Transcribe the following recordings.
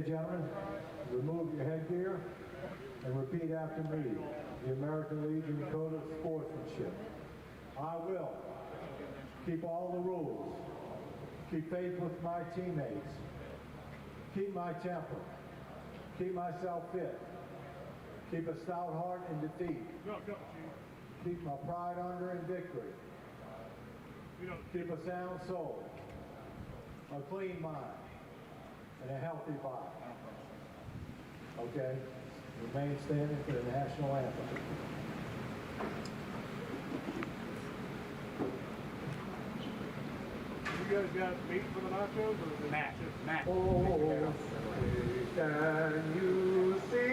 and gentlemen, remove your headgear and repeat after me the American Legion Code of Sportsmanship. I will keep all the rules, keep faith with my teammates, keep my temper, keep myself fit, keep a stout heart in defeat, keep my pride under in victory, keep a sound soul, a clean mind, and a healthy body. Okay? Remain standing for the national anthem. You guys got meat for the nachos or Matt. Oh, can you see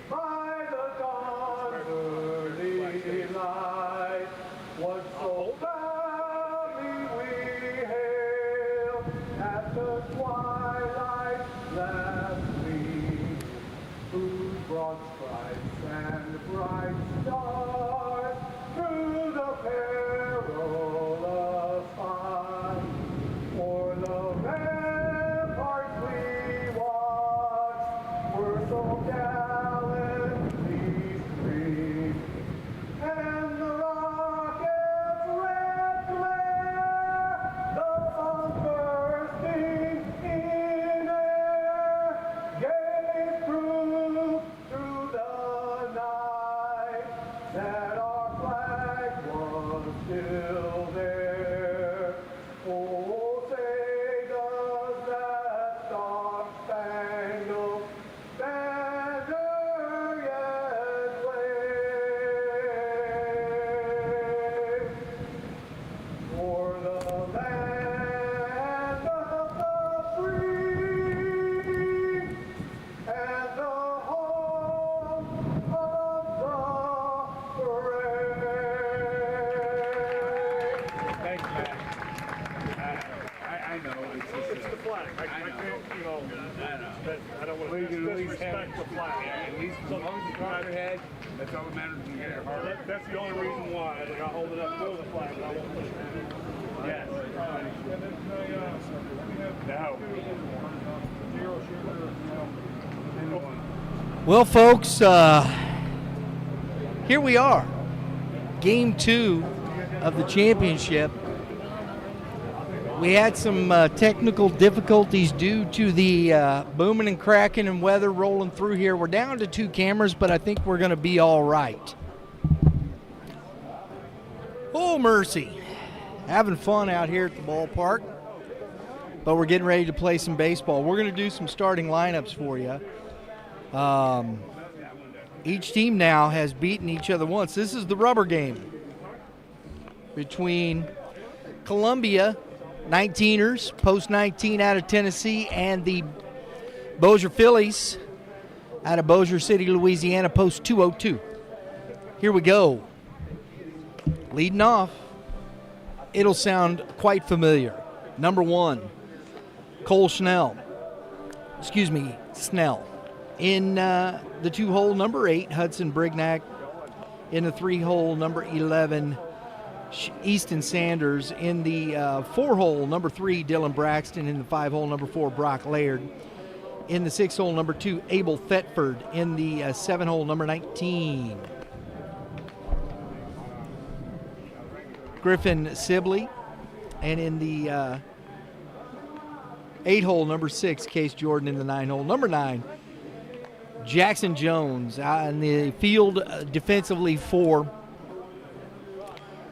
by the dawn's early light what so proudly we hailed at the twilight's last gleam, who brought stripes and bright stars through the perilous fight. For the ramparts we watched were so gallantly streaked, and the rocket's red glare, the bomb bursting in air, gave proof through the night that our flag was still there. Oh, say does that star-spangled banner yet wave? For the land of the free and the home of the brave. Thanks, Matt. I know. it's the flag. I can't, you know, I don't want to disrespect the flag. At least as long as it's on your head, that's all that matters when you get it hard. That's the only reason why. Like, I'll hold it up for the flag, but I won't push it. Yes. No. Well, folks, here we are. Game 2 of the championship. We had some technical difficulties due to the booming and cracking and weather rolling through here. We're down to 2 cameras, but I think we're going to be all right. Oh, mercy. Having fun out here at the ballpark, but we're getting ready to play some baseball. We're going to do some starting lineups for you. Each team now has beaten each other once. This is the rubber game between Columbia 19ers, post 19 out of Tennessee, and the Bossier Phillies out of Bossier City, Louisiana, post 202. Here we go. Leading off, it'll sound quite familiar. Number 1, Cole Snell. Snell. In the 2-hole, number 8, Hudson Brignac. In the 3-hole, number 11, Easton Sanders. In the 4-hole, number 3, Dylan Braxton. In the 5-hole, number 4, Brock Laird. In the 6-hole, number 2, Abel Thetford. In the 7-hole, number 19, Griffin Sibley. And in the 8-hole, number 6, Case Jordan. In the 9-hole, number 9, Jackson Jones. In the field defensively for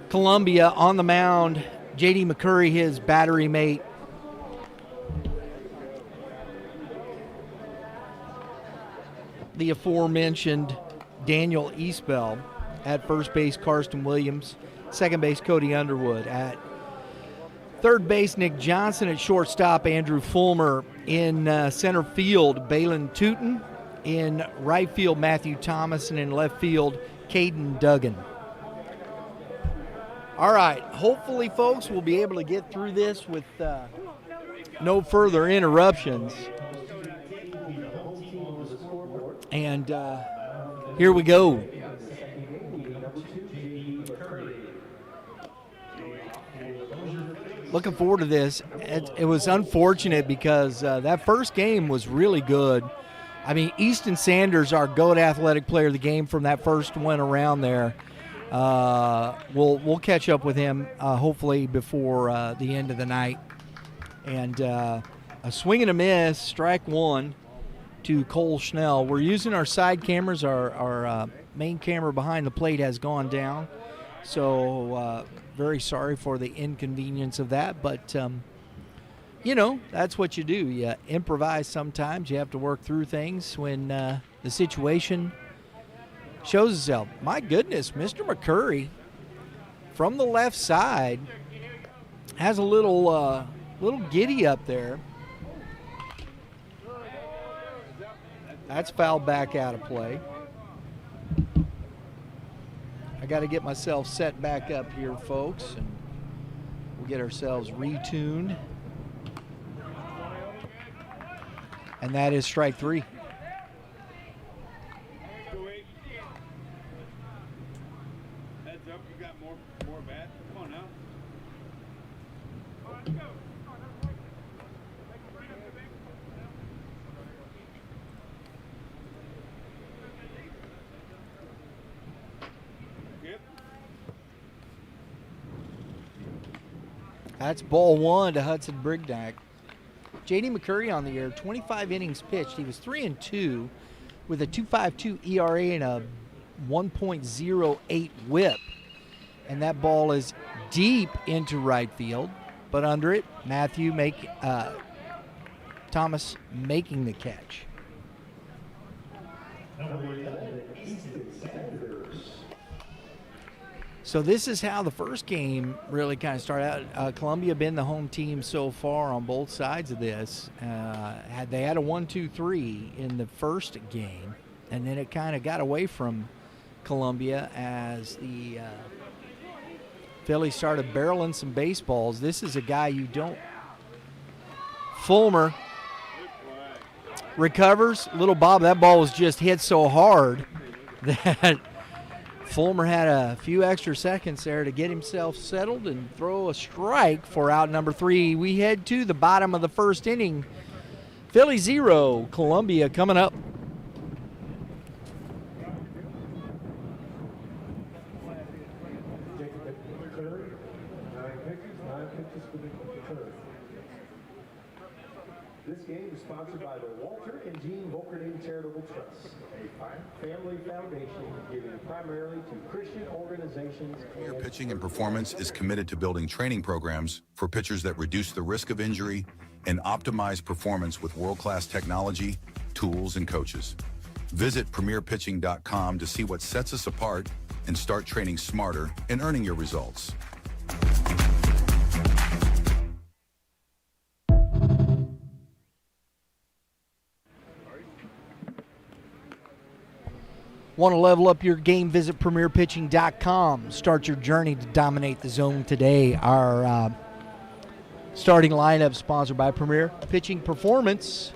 Columbia, on the mound, J.D. McCurry, his battery mate. The aforementioned Daniel Eastbell. At first base, Karsten Williams. Second base, Cody Underwood. At third base, Nick Johnson. At shortstop, Andrew Fulmer. In center field, Balin Tootin. In right field, Matthew Thomas. And in left field, Caden Duggan. All right, hopefully, folks, we'll be able to get through this with no further interruptions. And here we go. looking forward to this. It was unfortunate because that first game was really good. I mean, Easton Sanders, our GOAT athletic player of the game from that first win around there. We'll catch up with him hopefully before the end of the night. And a swing and a miss, strike one to Cole Schnell. We're using our side cameras. Our main camera behind the plate has gone down. So very sorry for the inconvenience of that. But, that's what you do. You improvise sometimes. You have to work through things when the situation shows itself. My goodness, Mr. McCurry from the left side has a little giddy up there. That's fouled back out of play. I got to get myself set back up here, folks, and we'll get ourselves retuned. And that is strike three. Heads up, you got more bats. Come on now. That's ball one to Hudson Brignac. J.D. McCurry on the air, 25 innings pitched. He was 3-2 with a 2.52 ERA and a 1.08 whip. And that ball is deep into right field, but under it, Thomas making the catch. So this is how the first game really kind of started out. Columbia been the home team so far on both sides of this. They had a 1-2-3 in the first game, and then it kind of got away from Columbia as the Phillies started barreling some baseballs. This is a guy you don't. Fulmer recovers. Little Bob, that ball was just hit so hard that Fulmer had a few extra seconds there to get himself settled and throw a strike for out number three. We head to the bottom of the first inning. Philly 0, Columbia coming up. This game is sponsored by the Walter and Jean Volkerding Charitable Trust, a family foundation giving primarily to Christian organizations. Premier Pitching and Performance is committed to building training programs for pitchers that reduce the risk of injury and optimize performance with world-class technology, tools, and coaches. Visit premierpitching.com to see what sets us apart and start training smarter and earning your results. Want to level up your game? Visit premierpitching.com. Start your journey to dominate the zone today. Our starting lineup sponsored by Premier Pitching Performance,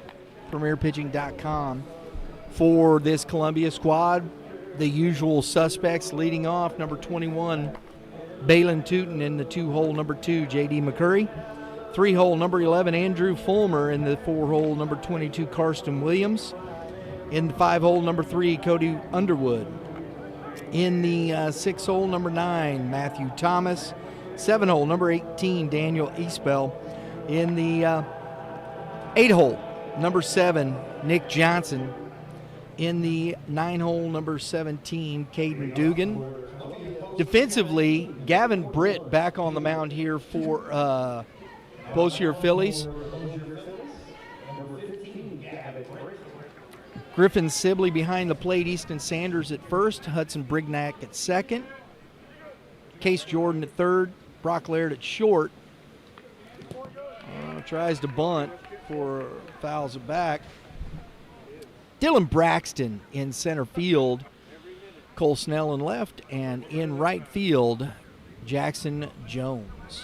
premierpitching.com. For this Columbia squad, the usual suspects leading off, number 21, Balin Tootin in the 2-hole, number 2, J.D. McCurry. 3-hole, number 11, Andrew Fulmer. In the 4-hole, number 22, Karsten Williams. In the 5-hole, number 3, Cody Underwood. In the 6-hole, number 9, Matthew Thomas. 7-hole, number 18, Daniel Eastbell. In the 8-hole, number 7, Nick Johnson. In the 9-hole, number 17, Caden Dugan. Defensively, Gavin Britt back on the mound here for Bossier Phillies. Griffin Sibley behind the plate, Easton Sanders at first, Hudson Brignac at second, Case Jordan at third, Brock Laird at short. Tries to bunt for fouls it back. Dylan Braxton in center field, Cole Snell in left, and in right field, Jackson Jones.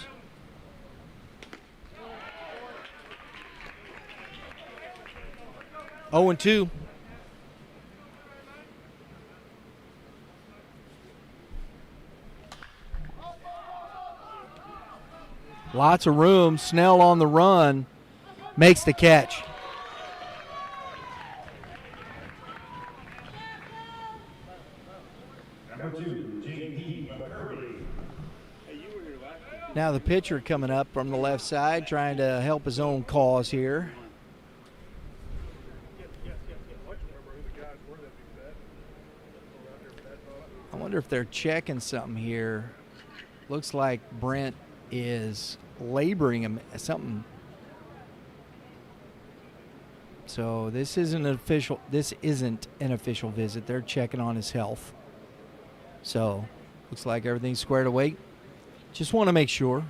Oh and 2. Lots of room. Snell on the run. Makes the catch. Now the pitcher coming up from the left side, trying to help his own cause here. I wonder if they're checking something here. Looks like Brent is laboring him something. So this isn't an official visit. They're checking on his health. So looks like everything's squared away. Just want to make sure.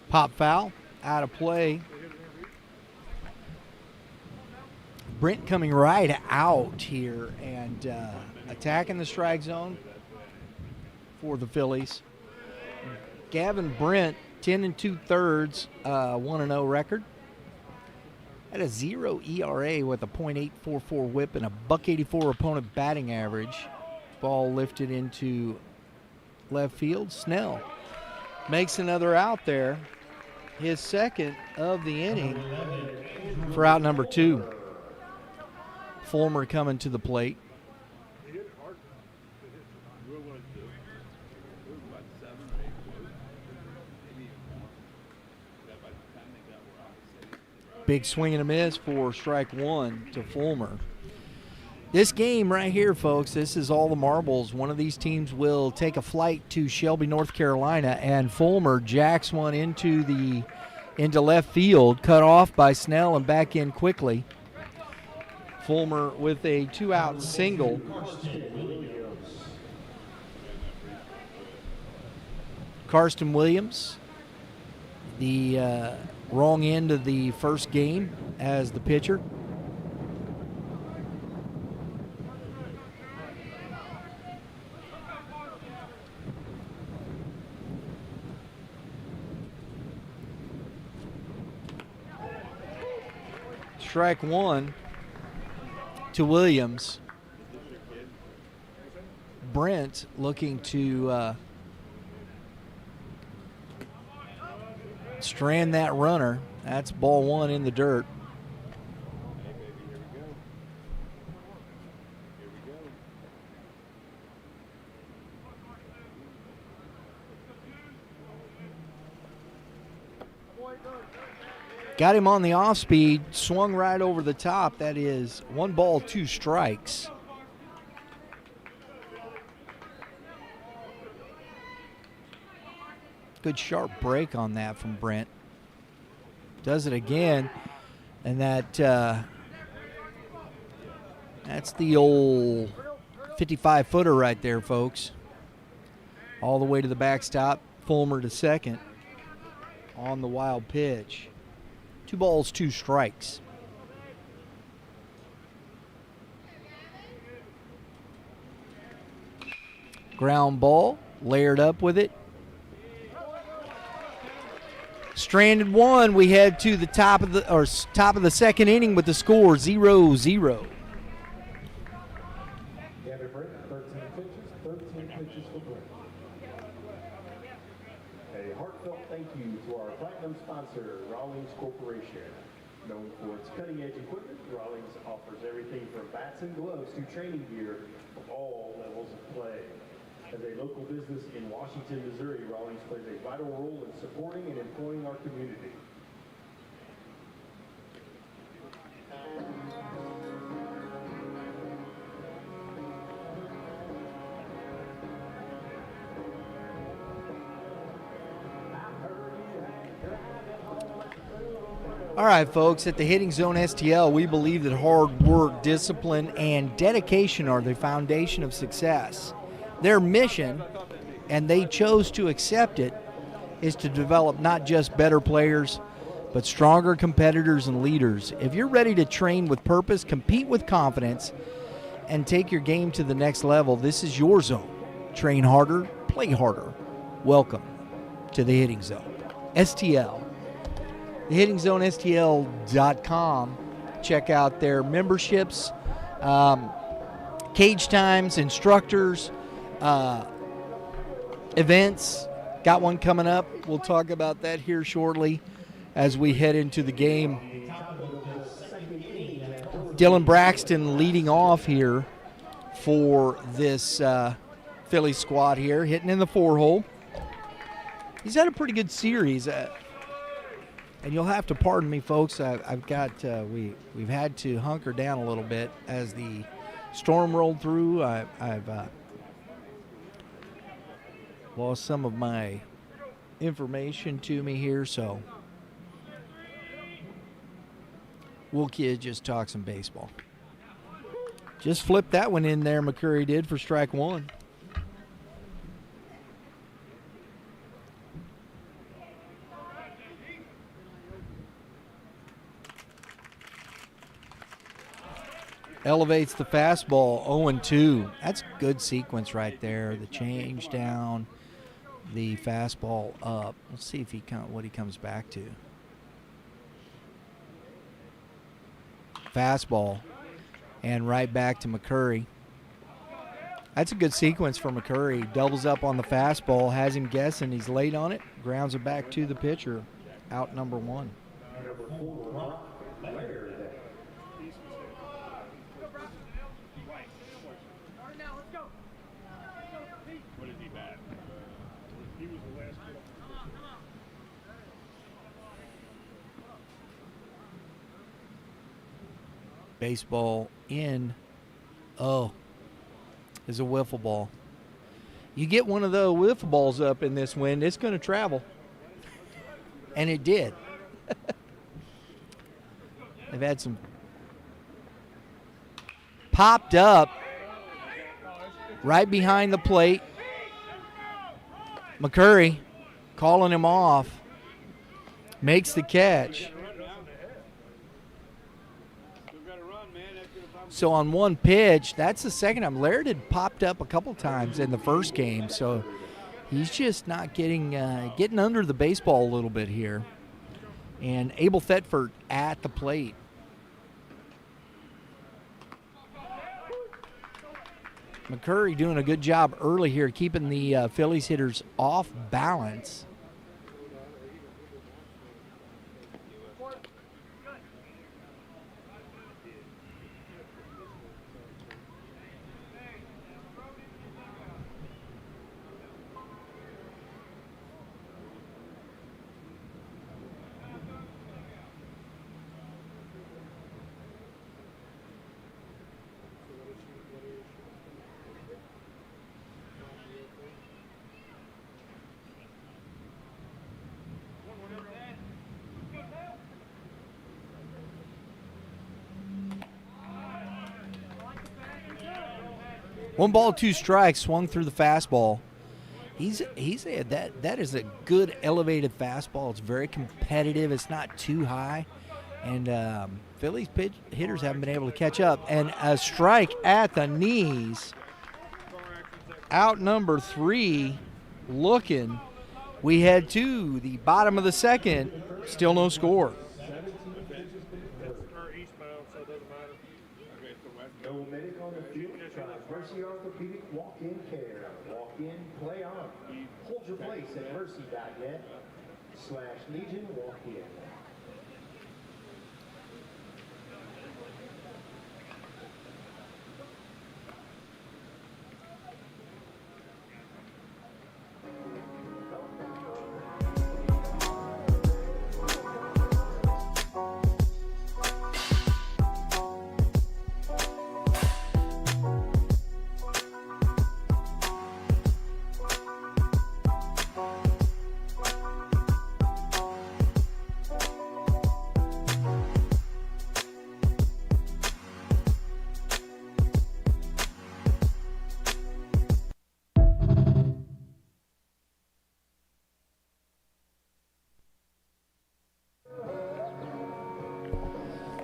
Pop foul, out of play. Brent coming right out here and attacking the strike zone for the Phillies. Gavin Brent, 10 2/3, 1-0 record. At a 0 ERA with a .844 whip and a .184 opponent batting average. Ball lifted into left field. Snell makes another out there. His second of the inning for out number 2. Fulmer coming to the plate. Big swing and a miss for strike 1 to Fulmer. This game right here, folks, this is all the marbles. One of these teams will take a flight to Shelby, North Carolina, and Fulmer jacks one into left field, cut off by Snell and back in quickly. Fulmer with a 2-out single. Karsten Williams, the wrong end of the first game as the pitcher. Strike 1 to Williams. Brent looking to strand that runner. That's ball 1 in the dirt. Got him on the off speed, swung right over the top. That is 1 ball, 2 strikes. Good sharp break on that from Brent. Does it again, and that's the old 55-footer right there, folks. All the way to the backstop. Fulmer to second on the wild pitch. 2 balls, 2 strikes. Ground ball, layered up with it. Stranded 1. We head to the top of the second inning with the score 0-0. Gavin Brent, 13 pitches for Brent. A heartfelt thank you to our platinum sponsor, Rawlings Corporation. Known for its cutting-edge equipment, Rawlings offers everything from bats and gloves to training gear for all levels of play. As a local business in Washington, Missouri, Rawlings plays a vital role in supporting and employing our community. All right, folks, at the Hitting Zone STL, we believe that hard work, discipline, and dedication are the foundation of success. Their mission, and they chose to accept it, is to develop not just better players, but stronger competitors and leaders. If you're ready to train with purpose, compete with confidence, and take your game to the next level, this is your zone. Train harder, play harder. Welcome to the Hitting Zone. STL. The Hitting Zone, STL.com. Check out their memberships, cage times, instructors, events. Got one coming up. We'll talk about that here shortly as we head into the game. Dylan Braxton leading off here for this Phillies squad here, hitting in the 4-hole. He's had a pretty good series, and you'll have to pardon me, folks. I've got we've had to hunker down a little bit as the storm rolled through. I've lost some of my information to me here, so we'll just talk some baseball. Just flipped that one in there, McCurry did, for strike one. Elevates the fastball, 0-2. That's a good sequence right there. The change down, the fastball up. Let's see if what he comes back to. Fastball, and right back to McCurry. That's a good sequence for McCurry. Doubles up on the fastball, has him guessing. He's late on it, grounds it back to the pitcher. Out number one. Baseball in. Oh, is a wiffle ball. You get one of those wiffle balls up in this wind, it's going to travel. And it did. They've had some popped up right behind the plate. McCurry calling him off. Makes the catch. So on one pitch, that's the second time. Laird had popped up a couple times in the first game, so he's just not getting under the baseball a little bit here. And Abel Thetford at the plate. McCurry doing a good job early here, keeping the Phillies hitters off balance. One ball, two strikes, swung through the fastball. That is a good elevated fastball. It's very competitive. It's not too high. And Phillies hitters haven't been able to catch up. And a strike at the knees. Out number 3, looking. We head to the bottom of the second. Still no score. No medic on the field. Mercy Orthopedic walk-in care. Walk in, play on. Hold your place at mercy.net/Legion walk-in.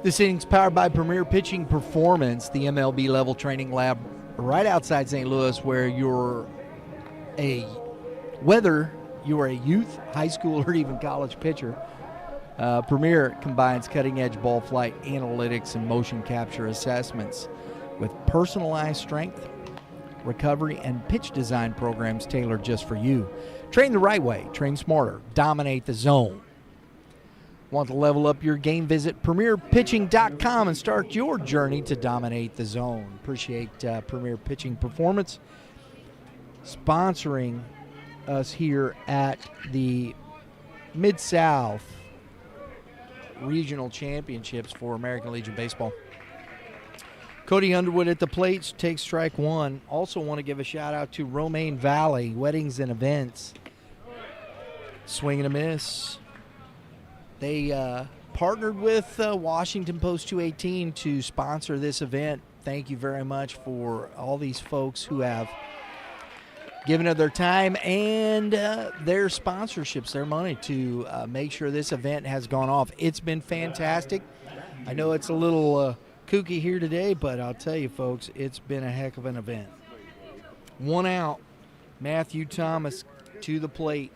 This inning's powered by Premier Pitching Performance, the MLB level training lab right outside St. Louis, where whether you're a youth, high school, or even college pitcher, Premier combines cutting-edge ball flight analytics and motion capture assessments with personalized strength, recovery, and pitch design programs tailored just for you. Train the right way, train smarter, dominate the zone. Want to level up your game? Visit PremierPitching.com and start your journey to dominate the zone. Appreciate Premier Pitching Performance sponsoring us here at the Mid-South Regional Championships for American Legion Baseball. Cody Underwood at the plate takes strike one. Also want to give a shout out to Romaine Valley Weddings and Events. Swing and a miss. They partnered with Washington Post 218 to sponsor this event. Thank you very much for all these folks who have given of their time and their sponsorships, their money to make sure this event has gone off. It's been fantastic. I know it's a little kooky here today, but I'll tell you, folks, it's been a heck of an event. One out, Matthew Thomas to the plate.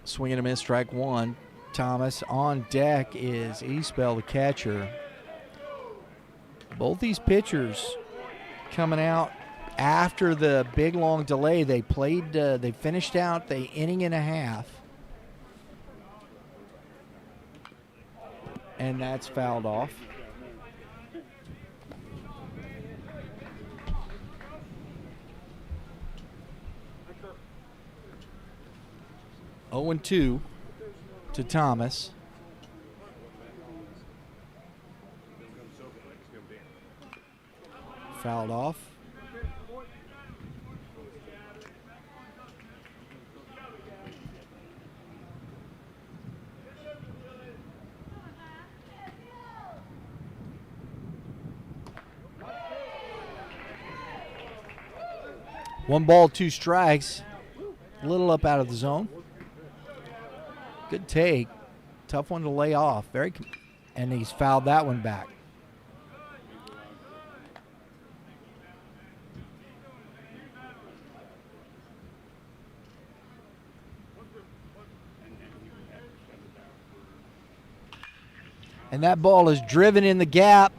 Swing and a miss, strike one. Thomas on deck is Eastbell, the catcher. Both these pitchers coming out after the big long delay. They played, they finished out the inning and a half. And that's fouled off. Oh and 2 to Thomas. Fouled off. One ball, two strikes. A little up out of the zone. Good take. Tough one to lay off. And he's fouled that one back. And that ball is driven in the gap.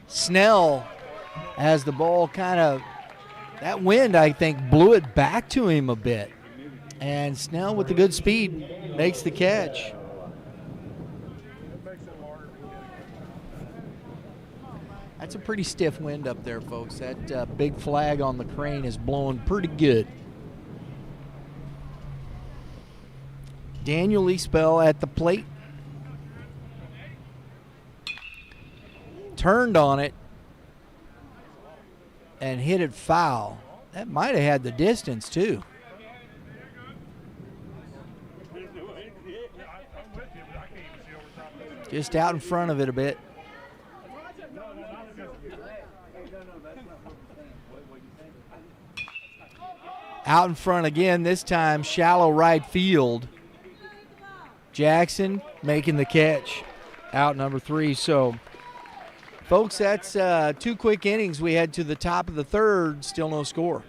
Snell, as the ball that wind, I think, blew it back to him a bit. And Snell, with the good speed, makes the catch. That's a pretty stiff wind up there, folks. That big flag on the crane is blowing pretty good. Daniel Eastbell at the plate. Turned on it and hit it foul. That might have had the distance, too. Just out in front of it a bit. Out in front again, this time shallow right field. Jackson making the catch. Out number 3. So, folks, that's 2 quick innings. We head to the top of the third, still no score.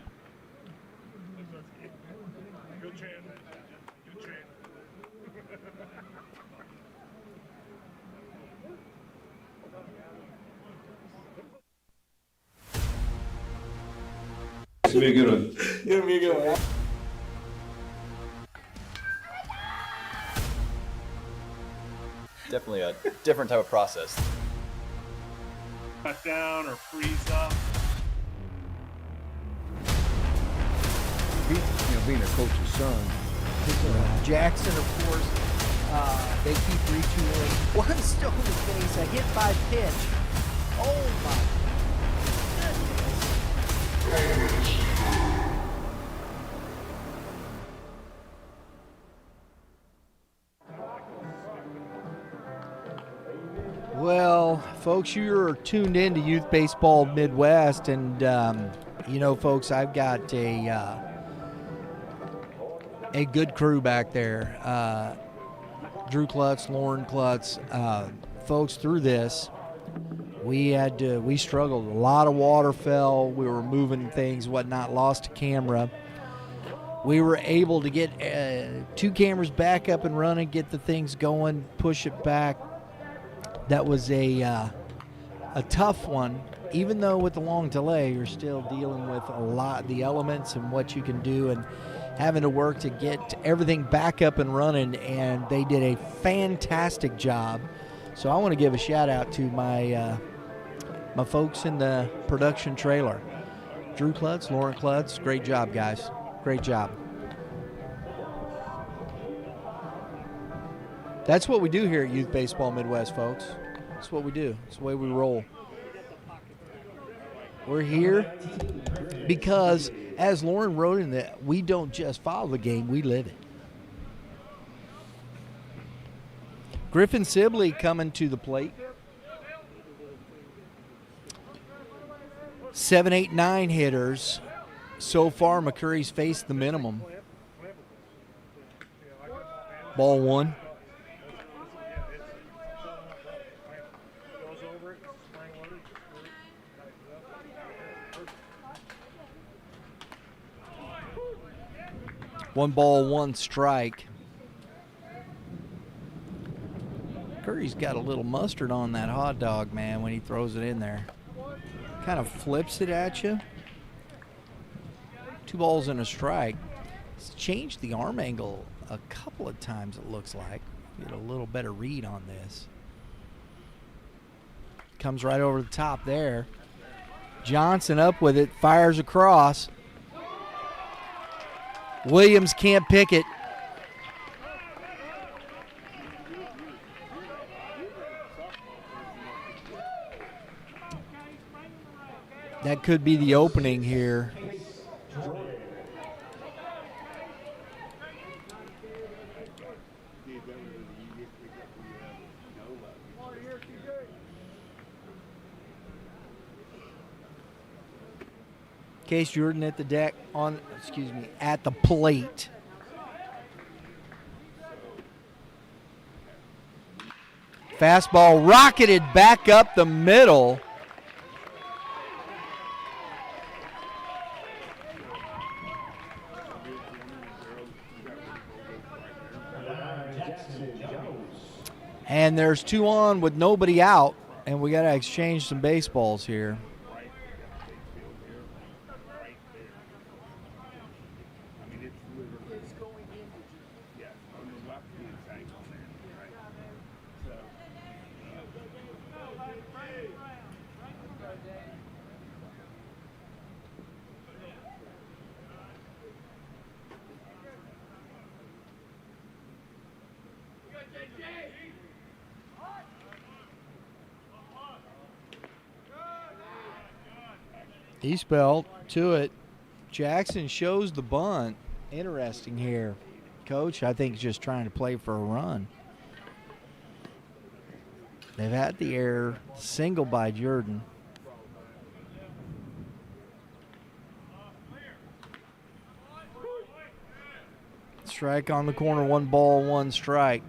It's gonna be a good one. It'll be a good one. Definitely a different type of process. Cut down or freeze up. Being a coach's son. Jackson, of course, they keep retooling. One stone to face, a hit by pitch. Oh my goodness. Well, folks, you're tuned in to Youth Baseball Midwest, and You know, folks, I've got a good crew back there. Drew Klutz, Lauren Klutz, folks, through this, we struggled. A lot of water fell. We were moving things, whatnot, lost a camera. We were able to get 2 cameras back up and running, get the things going, push it back. That was a tough one. Even though with the long delay, you're still dealing with a lot of the elements and what you can do and having to work to get everything back up and running, and they did a fantastic job. So I want to give a shout out to my folks in the production trailer. Drew Klutz, Lauren Klutz, great job, guys. Great job. That's what we do here at Youth Baseball Midwest, folks. That's what we do. It's the way we roll. We're here because, as Lauren wrote in that, we don't just follow the game, we live it. Griffin Sibley coming to the plate. 7, 8, 9 hitters. So far, McCurry's faced the minimum. Ball 1. One ball, 1 strike. Curry's got a little mustard on that hot dog, man, when he throws it in there. Kind of flips it at you. 2 balls and a strike. It's changed the arm angle a couple of times, it looks like. Get a little better read on this. Comes right over the top there. Johnson up with it, fires across. Williams can't pick it. That could be the opening here. Case Jordan at the deck at the plate. Fastball rocketed back up the middle. And there's 2 on with nobody out, and we got to exchange some baseballs here. Eastbell to it. Jackson shows the bunt. Interesting here. Coach, I think, is just trying to play for a run. They've had the error, single by Jordan. Strike on the corner, 1 ball, 1 strike.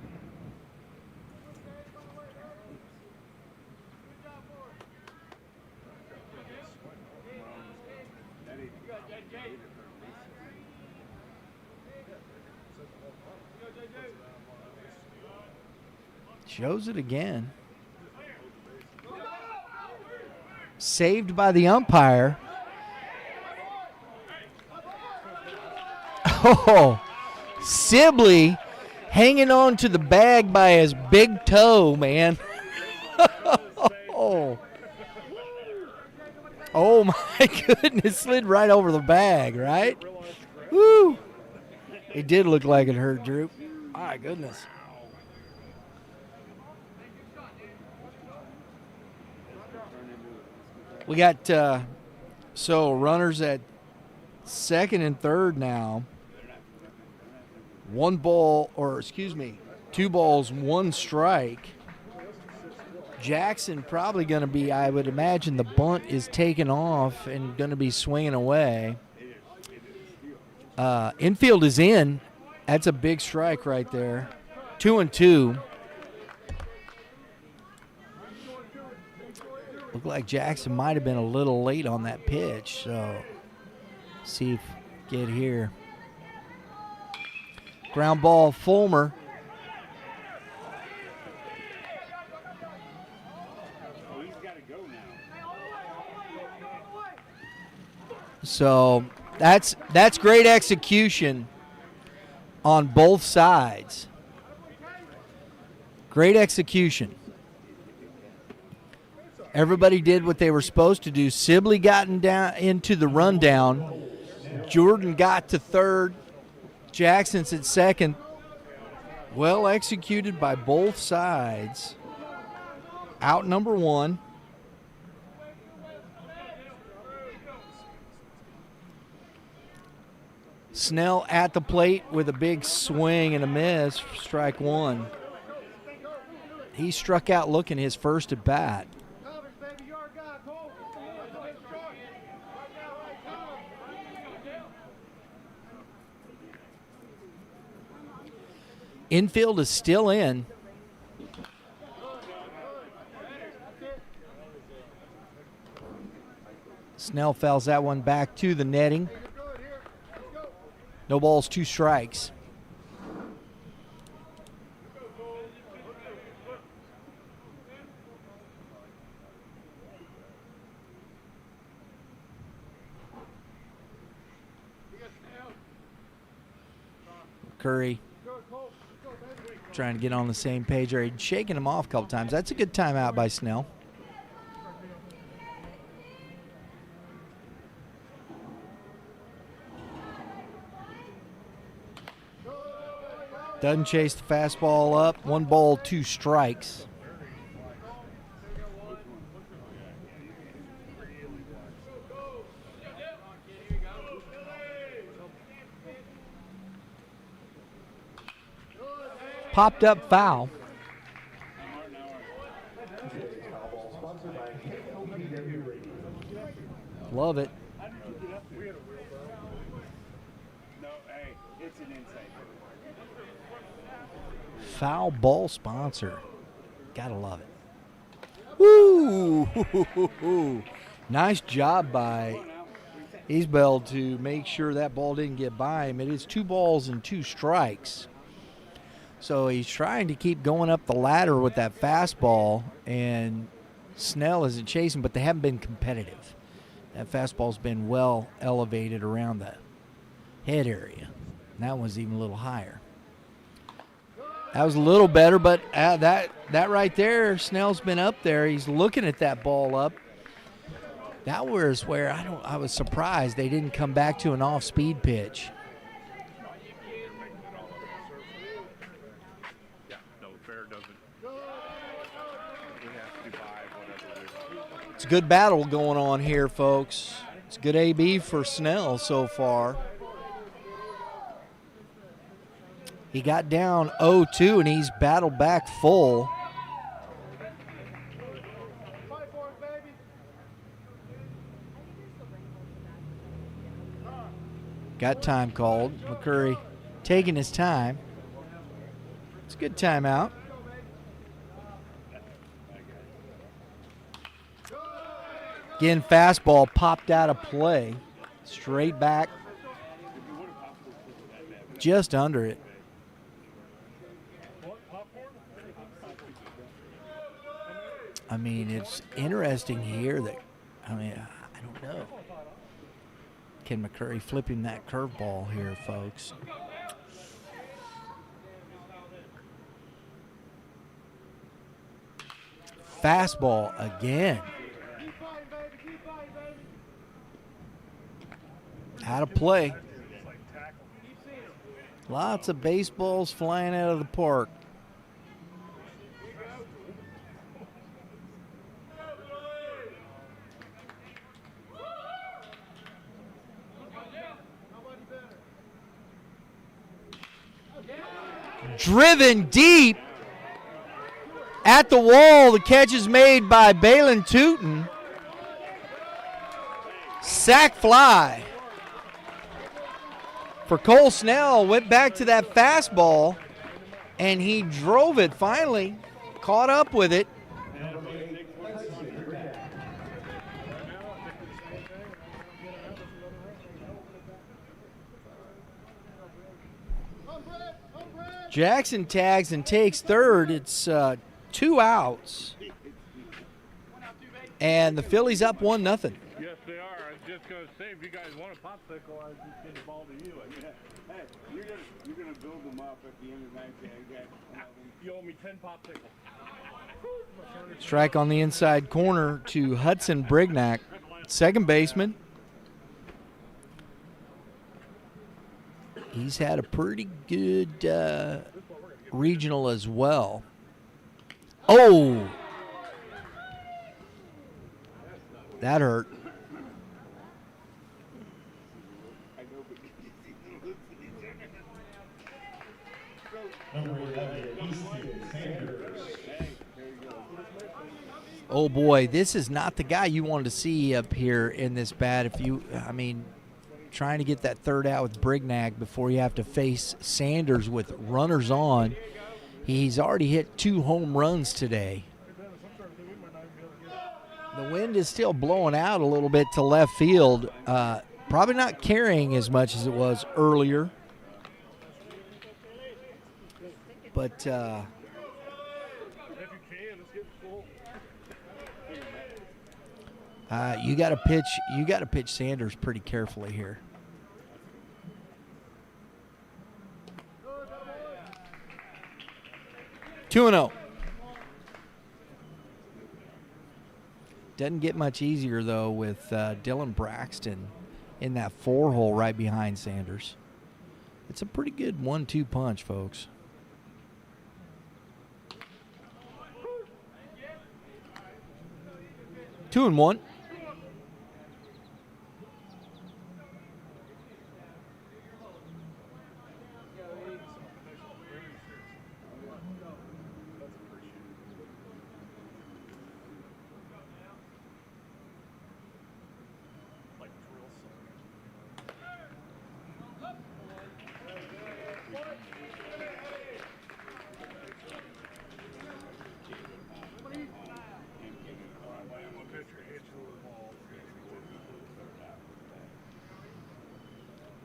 Shows it again. Saved by the umpire. Oh, Sibley hanging on to the bag by his big toe, man. Oh my goodness, slid right over the bag, right? Woo! It did look like it hurt, Drew. My goodness. We got runners at second and third now. 2 balls, 1 strike. Jackson probably going to be, I would imagine the bunt is taken off and going to be swinging away. Infield is in. That's a big strike right there. 2-2. Looked like Jackson might have been a little late on that pitch, so see if get here. Ground ball, Fulmer. So that's great execution on both sides. Great execution. Everybody did what they were supposed to do. Sibley gotten down into the rundown. Jordan got to third. Jackson's at second. Well executed by both sides. Out number one. Snell at the plate with a big swing and a miss. Strike one. He struck out looking his first at bat. Infield is still in. Snell fouls that one back to the netting. No balls, 2 strikes. Curry trying to get on the same page. Or shaking him off a couple times. That's a good timeout by Snell. Doesn't chase the fastball up. 1 ball, 2 strikes. Popped up foul. Love it. Foul ball sponsor. Gotta love it. Woo! Nice job by Isbell to make sure that ball didn't get by him. It is 2 balls and 2 strikes. So he's trying to keep going up the ladder with that fastball, and Snell isn't chasing, but they haven't been competitive. That fastball's been well elevated around the head area. And that one's even a little higher. That was a little better, but that right there, Snell's been up there. He's looking at that ball up. That was where I was surprised they didn't come back to an off-speed pitch. It's a good battle going on here, folks. It's a good AB for Snell so far. He got down 0-2, and he's battled back full. Got time called. McCurry taking his time. It's a good timeout. Again, fastball popped out of play. Straight back. Just under it. I mean, it's interesting here that, I don't know. Can McCurry flip him that curveball here, folks? Fastball again. Out of play. Lots of baseballs flying out of the park. Driven deep. At the wall, the catch is made by Balin Tootin. Sack fly. For Cole Snell, went back to that fastball, and he drove it finally, caught up with it. Jackson tags and takes third. It's 2 outs. And the Phillies up 1-0. Yes, they are. I was just going to say, if you guys want a popsicle, I'll just get the ball to you. Hey, you're gonna build them up at the end of the night. You owe me 10 popsicles. Strike on the inside corner to Hudson Brignac, second baseman. He's had a pretty good regional as well. Oh! That hurt. Oh boy, this is not the guy you wanted to see up here in this bat. Trying to get that third out with Brignac before you have to face Sanders with runners on. He's already hit 2 home runs today. The wind is still blowing out a little bit to left field. Probably not carrying as much as it was earlier. But you got to pitch Sanders pretty carefully here. Two and 0. Doesn't get much easier though with Dylan Braxton in that 4-hole right behind Sanders. It's a pretty good 1-2 punch, folks. Two and 1.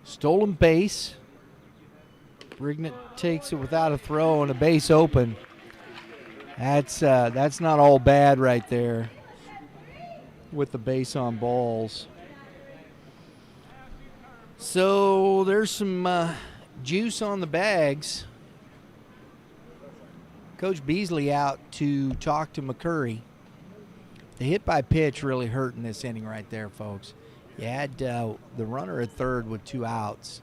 Stolen base. Brignac takes it without a throw and a base open. That's not all bad right there with the base on balls. So there's some juice on the bags. Coach Beasley out to talk to McCurry. The hit by pitch really hurt in this inning right there, folks. You had the runner at third with 2 outs.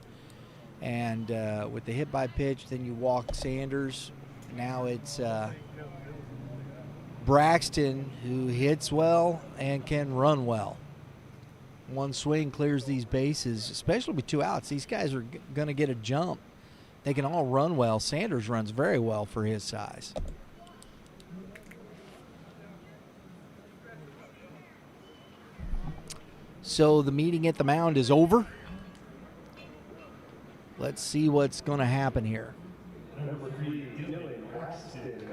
And with the hit by pitch, then you walk Sanders. Now it's Braxton, who hits well and can run well. One swing clears these bases, especially with 2 outs. These guys are going to get a jump. They can all run well. Sanders runs very well for his size. So the meeting at the mound is over. Let's see what's going to happen here. Number 3, Dylan Braxton.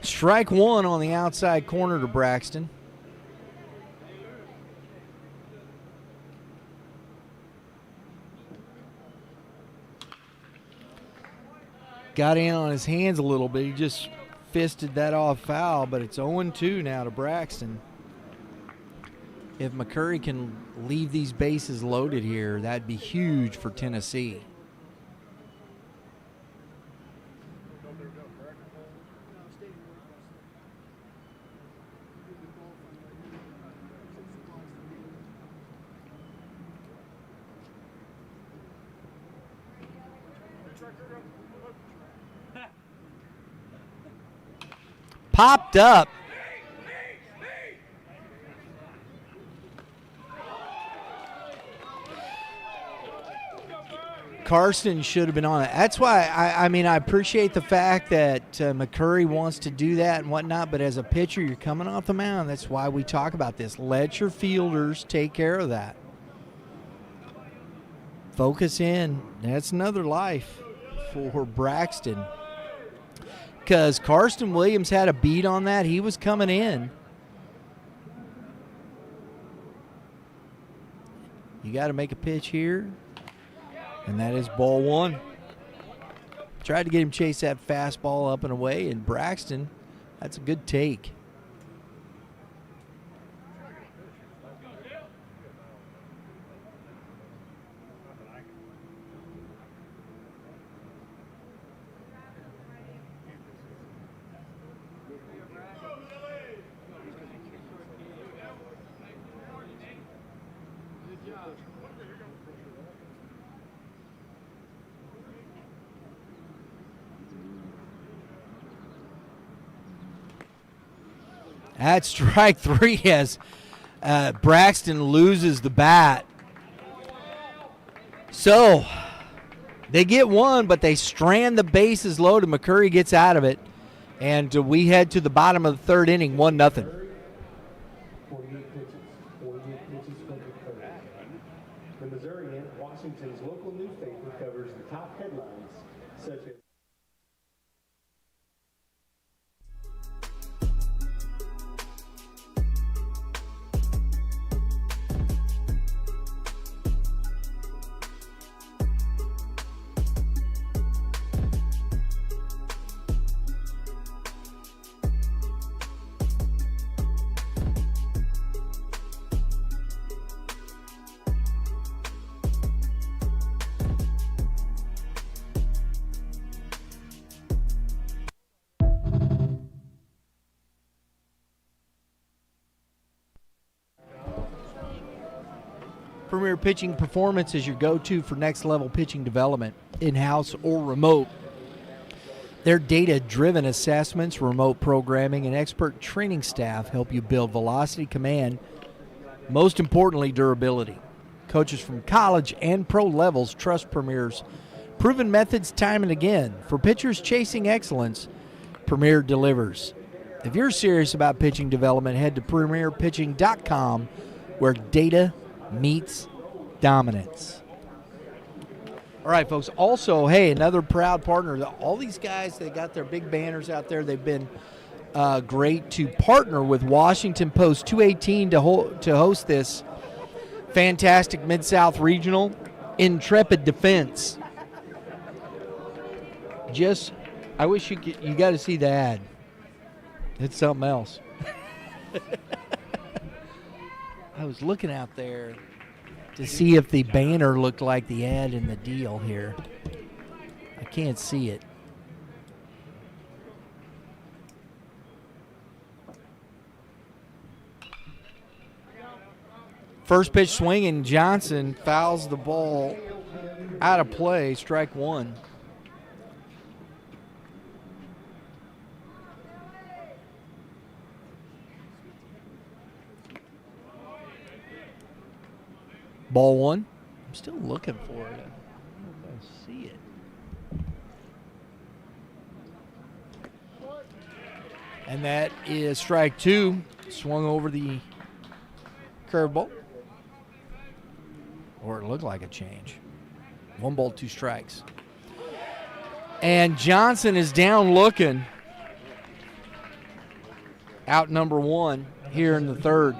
Strike 1 on the outside corner to Braxton. Got in on his hands a little bit. He just fisted that off foul, but it's 0-2 now to Braxton. If McCurry can leave these bases loaded here, that'd be huge for Tennessee. Popped up. Karsten should have been on it. That's why, I mean, I appreciate the fact that McCurry wants to do that and whatnot, but as a pitcher, you're coming off the mound. That's why we talk about this. Let your fielders take care of that. Focus in. That's another life for Braxton. Because Karsten Williams had a beat on that. He was coming in. You got to make a pitch here. And that is ball one. Tried to get him chase that fastball up and away, and Braxton, that's a good take. At strike three as Braxton loses the bat. So they get one, but they strand the bases loaded. McCurry gets out of it. And we head to the bottom of the third inning, 1-0. 48 pitches. 48 pitches from McCurry. The Missourian, Washington's local newspaper, covers the top headlines such as Premier Pitching Performance is your go-to for next-level pitching development, in-house or remote. Their data-driven assessments, remote programming, and expert training staff help you build velocity, command, most importantly, durability. Coaches from college and pro levels trust Premier's proven methods time and again. For pitchers chasing excellence, Premier delivers. If you're serious about pitching development, head to premierpitching.com, where data meets dominance. All right, folks. Also, hey, another proud partner. All these guys, they got their big banners out there. They've been great to partner with Washington Post 218 to host this fantastic Mid-South Regional. Intrepid Defense. I wish you got to see the ad. It's something else. I was looking out there to see if the banner looked like the ad in the deal here. I can't see it. First pitch swing, and Johnson fouls the ball out of play, strike one. Ball one. I'm still looking for it. I don't know if I see it. And that is strike two. Swung over the curveball. Or it looked like a change. 1 ball, 2 strikes. And Johnson is down looking. Out number one here in the third.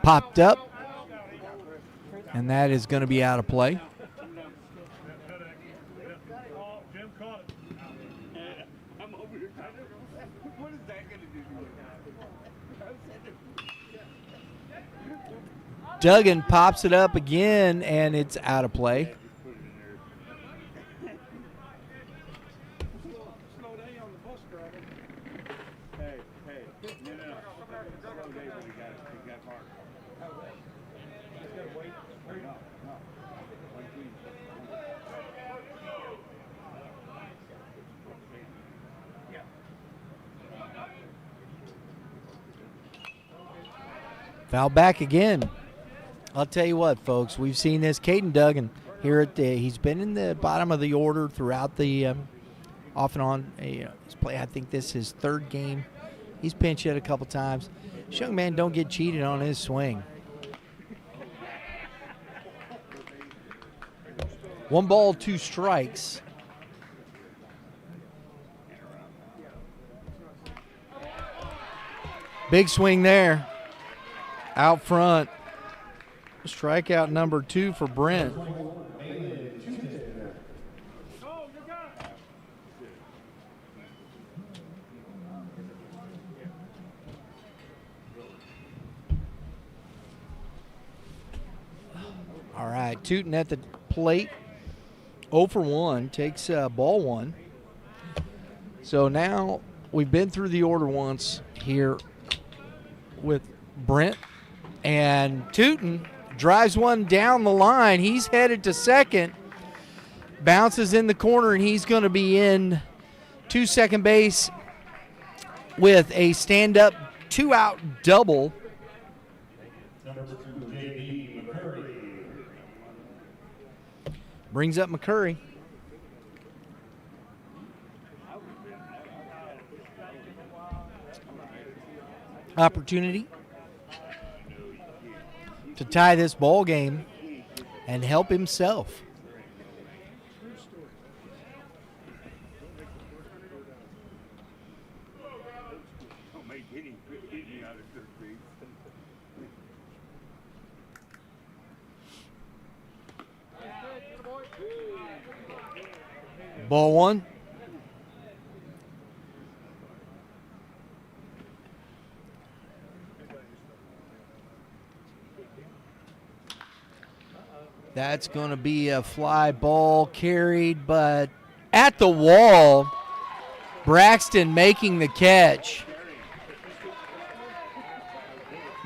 Popped up, and that is going to be out of play. Duggan pops it up again, and it's out of play. Foul back again. I'll tell you what, folks. We've seen this. Caden Duggan here at he's been in the bottom of the order throughout the off and on. He's played. I think this is his third game. He's pinch hit a couple times. This young man don't get cheated on his swing. 1 ball, 2 strikes. Big swing there. Out front. Strikeout number 2 for Brent. All right, Tootin at the plate. 0 for 1, takes ball 1. So now we've been through the order once here with Brent, and Tootin drives one down the line. He's headed to second, bounces in the corner, and he's going to be in to second base with a stand-up 2-out double. Brings up McCurry. Opportunity to tie this ball game and help himself. Ball 1. That's going to be a fly ball carried, but at the wall. Braxton making the catch.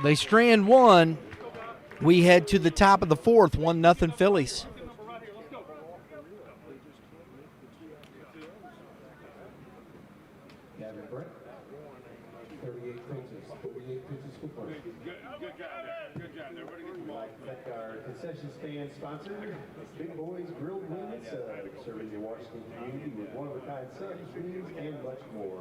They strand one. We head to the top of the 4th, 1-0 Phillies. Concession stand sponsor, Big Boys Grilled Wings, serving the Washington community with one-of-a-kind sandwich wings and much more.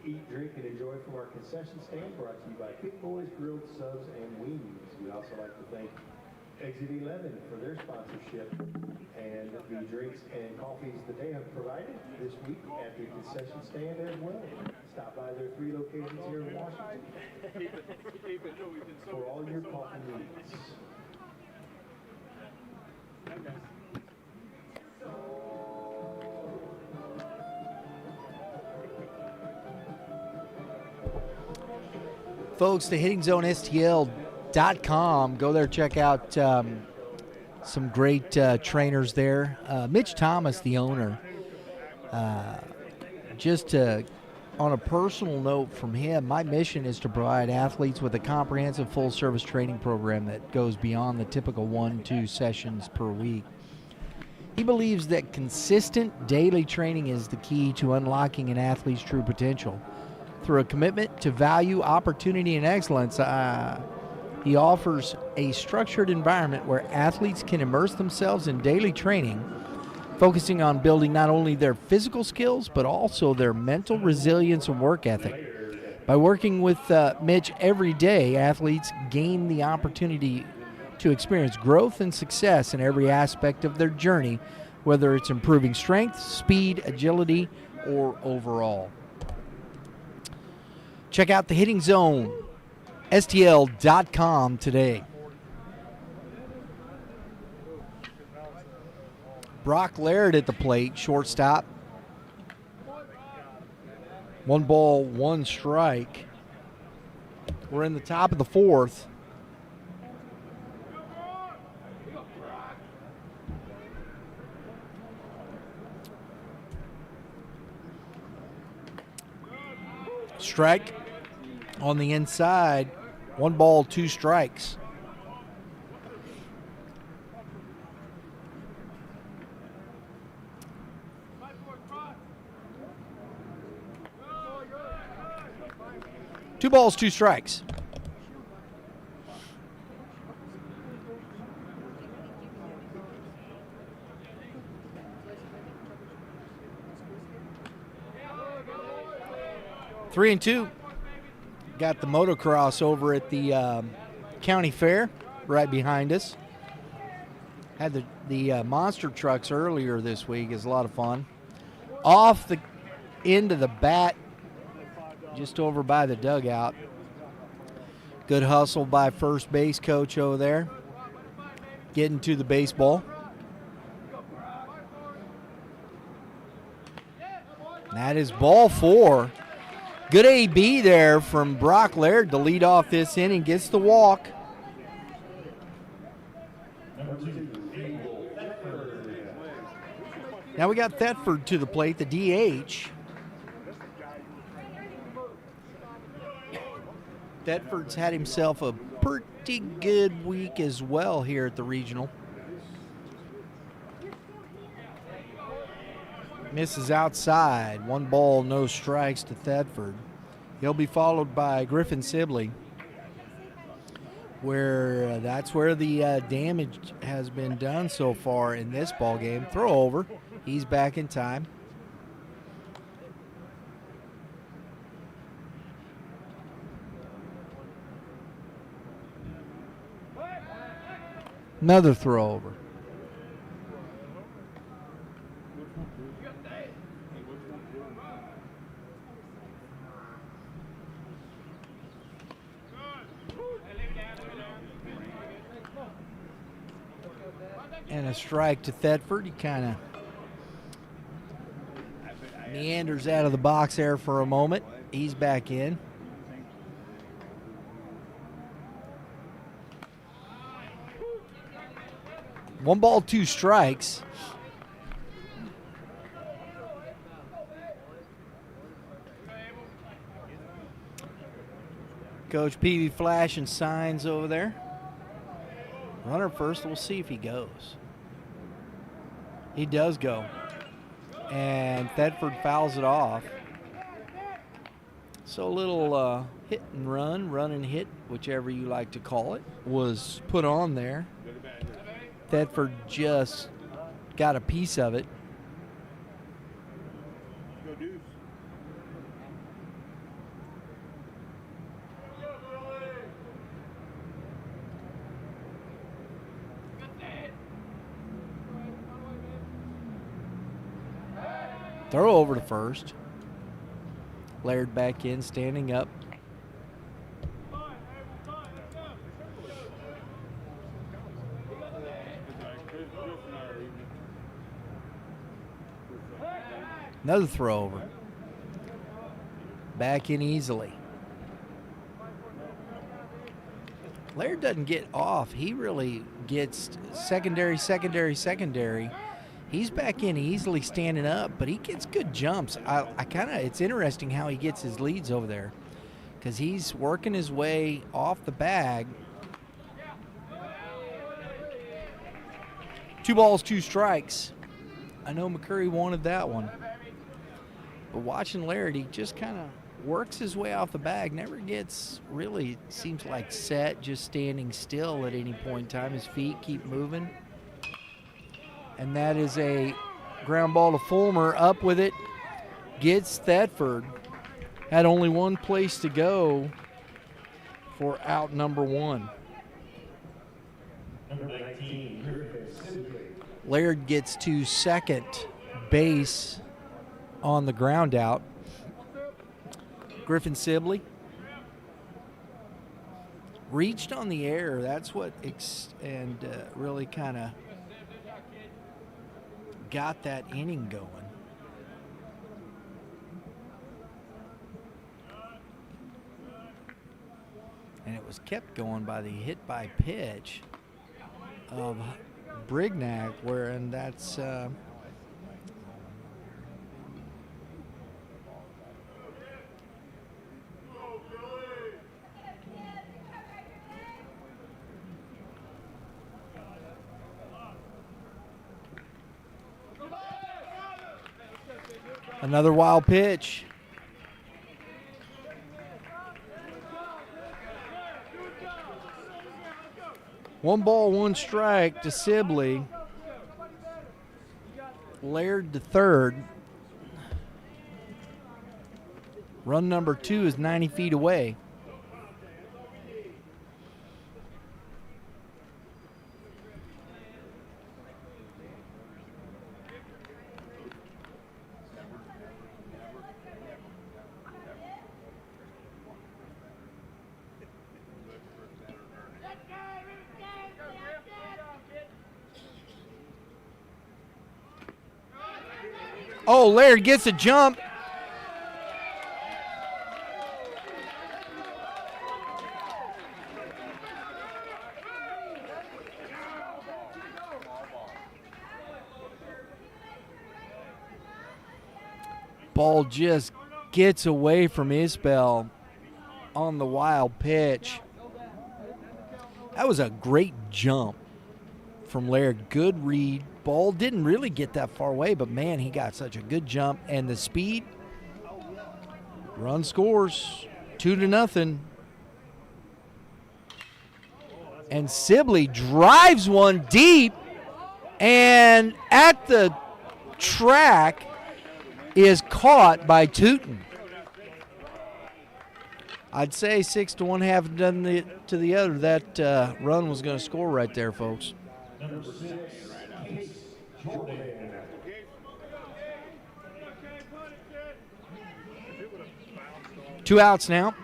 Eat, drink, and enjoy from our concession stand, brought to you by Big Boys Grilled Subs and Wings. We'd also like to thank Exit 11 for their sponsorship and the drinks and coffees that they have provided this week at the concession stand as well. Stop by their 3 locations here in Washington for all your coffee needs. Folks, the Hitting Zone STL.com. Go there, check out some great trainers there. Mitch Thomas, the owner. On a personal note from him, my mission is to provide athletes with a comprehensive full-service training program that goes beyond the typical 1-2 sessions per week. He believes that consistent daily training is the key to unlocking an athlete's true potential. Through a commitment to value, opportunity, and excellence, he offers a structured environment where athletes can immerse themselves in daily training, focusing on building not only their physical skills, but also their mental resilience and work ethic. By working with Mitch every day, athletes gain the opportunity to experience growth and success in every aspect of their journey, whether it's improving strength, speed, agility, or overall. Check out the Hitting Zone, STL.com today. Brock Laird at the plate, shortstop. 1 ball, 1 strike. We're in the top of the 4th. Strike on the inside. 1 ball, 2 strikes. Two balls, 2 strikes. Three and 2. Got the motocross over at the county fair right behind us. Had the monster trucks earlier this week. Is a lot of fun. Off the end of the bat, just over by the dugout. Good hustle by first base coach over there. Getting to the baseball. That is ball 4. Good AB there from Brock Laird to lead off this inning. Gets the walk. Now we got Thetford to the plate, the DH. Thetford's had himself a pretty good week as well here at the regional. Misses outside. 1 ball, no strikes to Thetford. He'll be followed by Griffin Sibley, where that's where the damage has been done so far in this ball game. Throw over. He's back in time. Another throw over. And a strike to Thetford. He kind of meanders out of the box there for a moment. He's back in. One ball, 2 strikes. Coach Peavy flashing signs over there. Runner first, we'll see if he goes. He does go. And Thetford fouls it off. So a little hit and run and hit, whichever you like to call it, was put on there. Thetford just got a piece of it. Throw over to first. Laird back in, standing up. Another throw over. Back in easily. Laird doesn't get off. He really gets secondary. He's back in easily standing up, but he gets good jumps. It's interesting how he gets his leads over there because he's working his way off the bag. 2 balls, 2 strikes. I know McCurry wanted that one. But watching Laird, he just kind of works his way off the bag, never gets really, seems like set, just standing still at any point in time. His feet keep moving. And that is a ground ball to Fulmer. Up with it. Gets Thetford. Had only one place to go for out number 1. Laird gets to second base on the ground out. Griffin Sibley reached on the air. That's what really kind of got that inning going. And it was kept going by the hit by pitch of Brignac, wherein that's Another wild pitch. One ball, one strike to Sibley. Laird to third. Run number 2 is 90 feet away. Oh, Laird gets a jump. Ball just gets away from Isbell on the wild pitch. That was a great jump from Laird. Good read. Ball didn't really get that far away, but man, he got such a good jump and the speed. Run scores 2-0. And Sibley drives one deep, and at the track is caught by Tootin. I'd say 6-1 haven't done it to the other. That run was going to score right there, folks. Number 6, Jordan. Two outs now.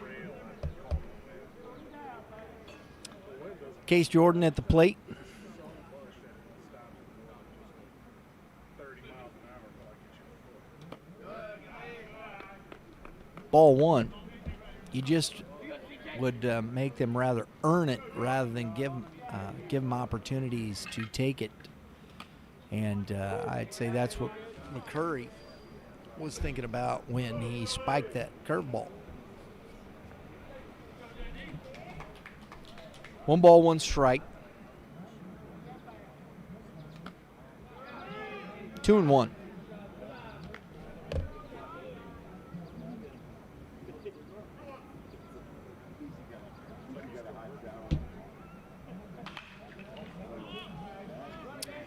Case Jordan at the plate. Ball one. You just would make them rather earn it rather than give them opportunities to take it. And I'd say that's what McCurry was thinking about when he spiked that curveball. 1 ball, 1 strike. 2-1.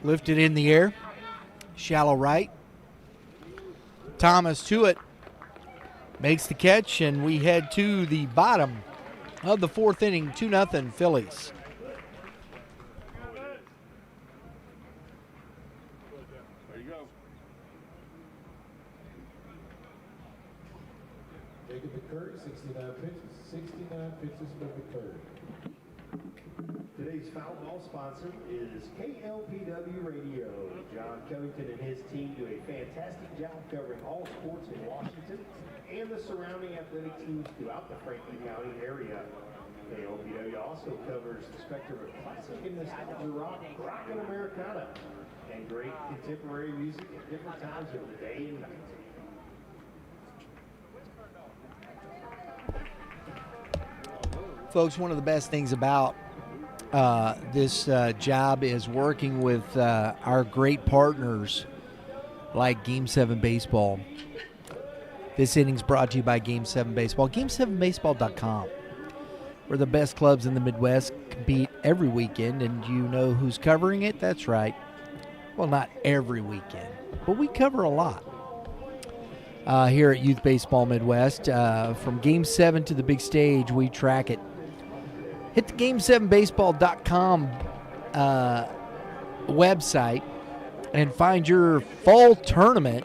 Lifted in the air. Shallow right. Thomas to it. Makes the catch, and we head to the bottom of the 4th inning. 2-0 Phillies. There you go. Jacob McCurry, 69 pitches for McCurry. Today's foul ball sponsor is KLPW Radio. John Covington and his team do a fantastic job covering all sports in Washington and the surrounding athletic teams throughout the Franklin County area. KLPW also covers the spectrum of classic and nostalgia rock, rock and Americana, and great contemporary music at different times of the day and night. Folks, one of the best things about this job is working with our great partners like Game 7 Baseball. This inning's brought to you by Game 7 Baseball. Game7baseball.com. Where the best clubs in the Midwest compete every weekend, and you know who's covering it? That's right. Well, not every weekend, but we cover a lot here at Youth Baseball Midwest. From Game 7 to the big stage, we track it. Hit the Game7baseball.com website and find your fall tournament.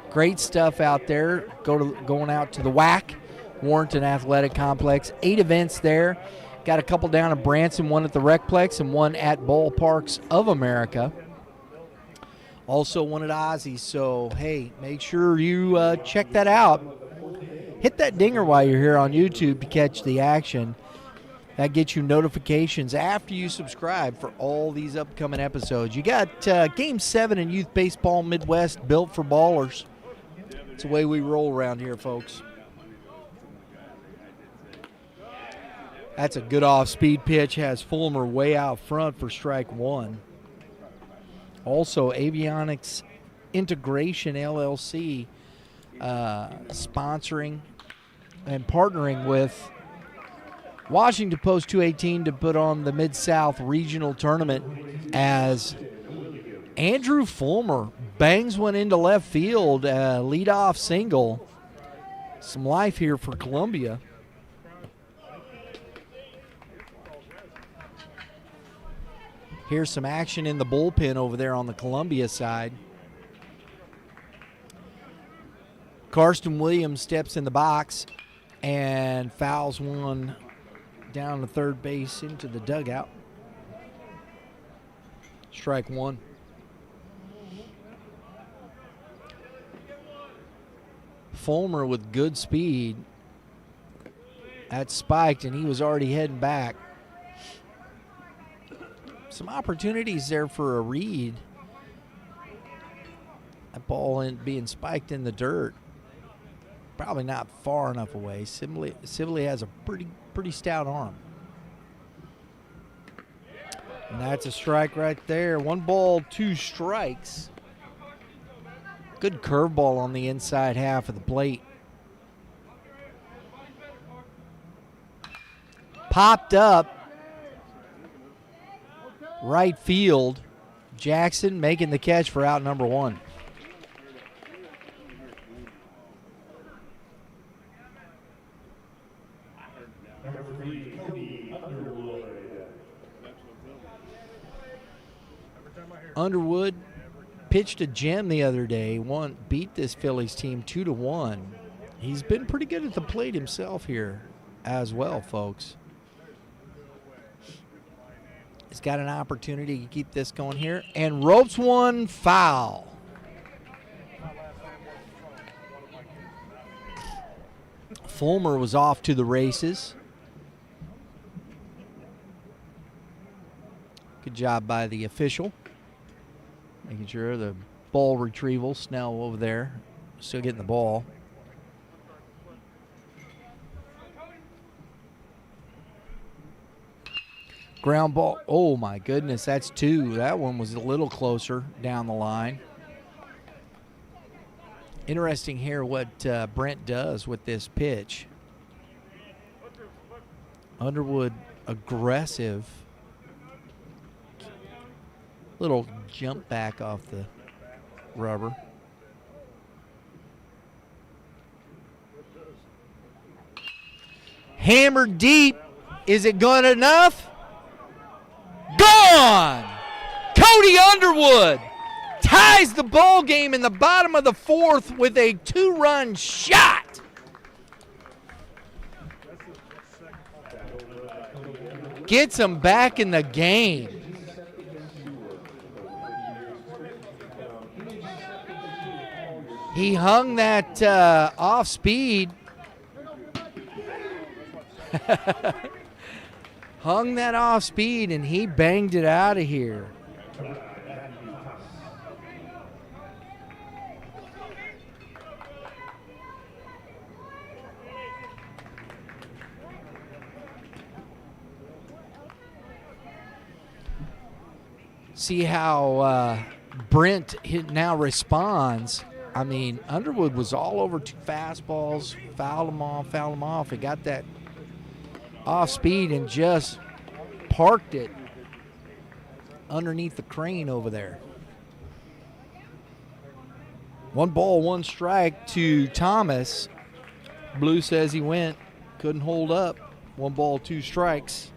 Great stuff out there. Going out to the WAC, Warrenton Athletic Complex. 8 events there. Got a couple down in Branson, one at the Recplex and one at Ballparks of America. Also one at Ozzie. So, hey, make sure you check that out. Hit that dinger while you're here on YouTube to catch the action. That gets you notifications after you subscribe for all these upcoming episodes. You got Game 7 in Youth Baseball Midwest, built for ballers. It's the way we roll around here, folks. That's a good off-speed pitch. Has Fulmer way out front for strike 1. Also, Avionics Integration LLC sponsoring and partnering with Washington Post 218 to put on the Mid-South Regional Tournament as Andrew Fulmer bangs one into left field, leadoff single. Some life here for Columbia. Here's some action in the bullpen over there on the Columbia side. Karsten Williams steps in the box and fouls one down to third base into the dugout. Strike one. Fulmer with good speed. That spiked, and he was already heading back. Some opportunities there for a read. That ball being spiked in the dirt. Probably not far enough away. Sibley has a pretty stout arm. And that's a strike right there. 1 ball, 2 strikes. Good curveball on the inside half of the plate. Popped up. Right field. Jackson making the catch for out number 1. Underwood pitched a gem the other day. Beat this Phillies team 2-1. He's been pretty good at the plate himself here as well, folks. He's got an opportunity to keep this going here and ropes one foul. Fulmer was off to the races. Good job by the official. Making sure the ball retrieval, Snell over there, still getting the ball. Ground ball. Oh, my goodness, that's 2. That one was a little closer down the line. Interesting here what Brent does with this pitch. Underwood aggressive. Little jump back off the rubber. Hammered deep. Is it good enough? Gone! Cody Underwood ties the ball game in the bottom of the 4th with a 2-run shot. Gets him back in the game. He hung that off speed. Hung that off speed, and he banged it out of here. See how Brent now responds. I mean, Underwood was all over 2 fastballs, fouled him off. He got that off speed and just parked it underneath the crane over there. 1 ball, 1 strike to Thomas. Blue says he went, couldn't hold up. 1 ball, 2 strikes.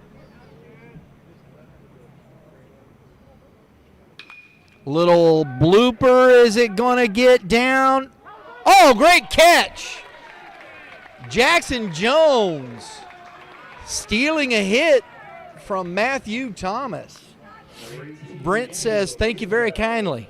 Little blooper, is it going to get down? Oh, great catch. Jackson Jones stealing a hit from Matthew Thomas. Brent says, thank you very kindly.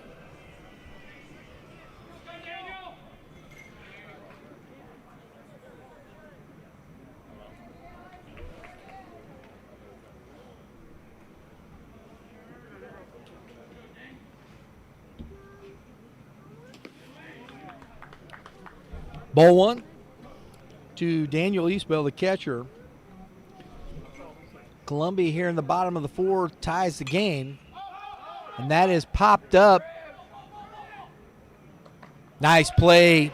Ball 1 to Daniel Eastbell, the catcher. Columbia here in the bottom of the 4th ties the game. And that is popped up Nice play.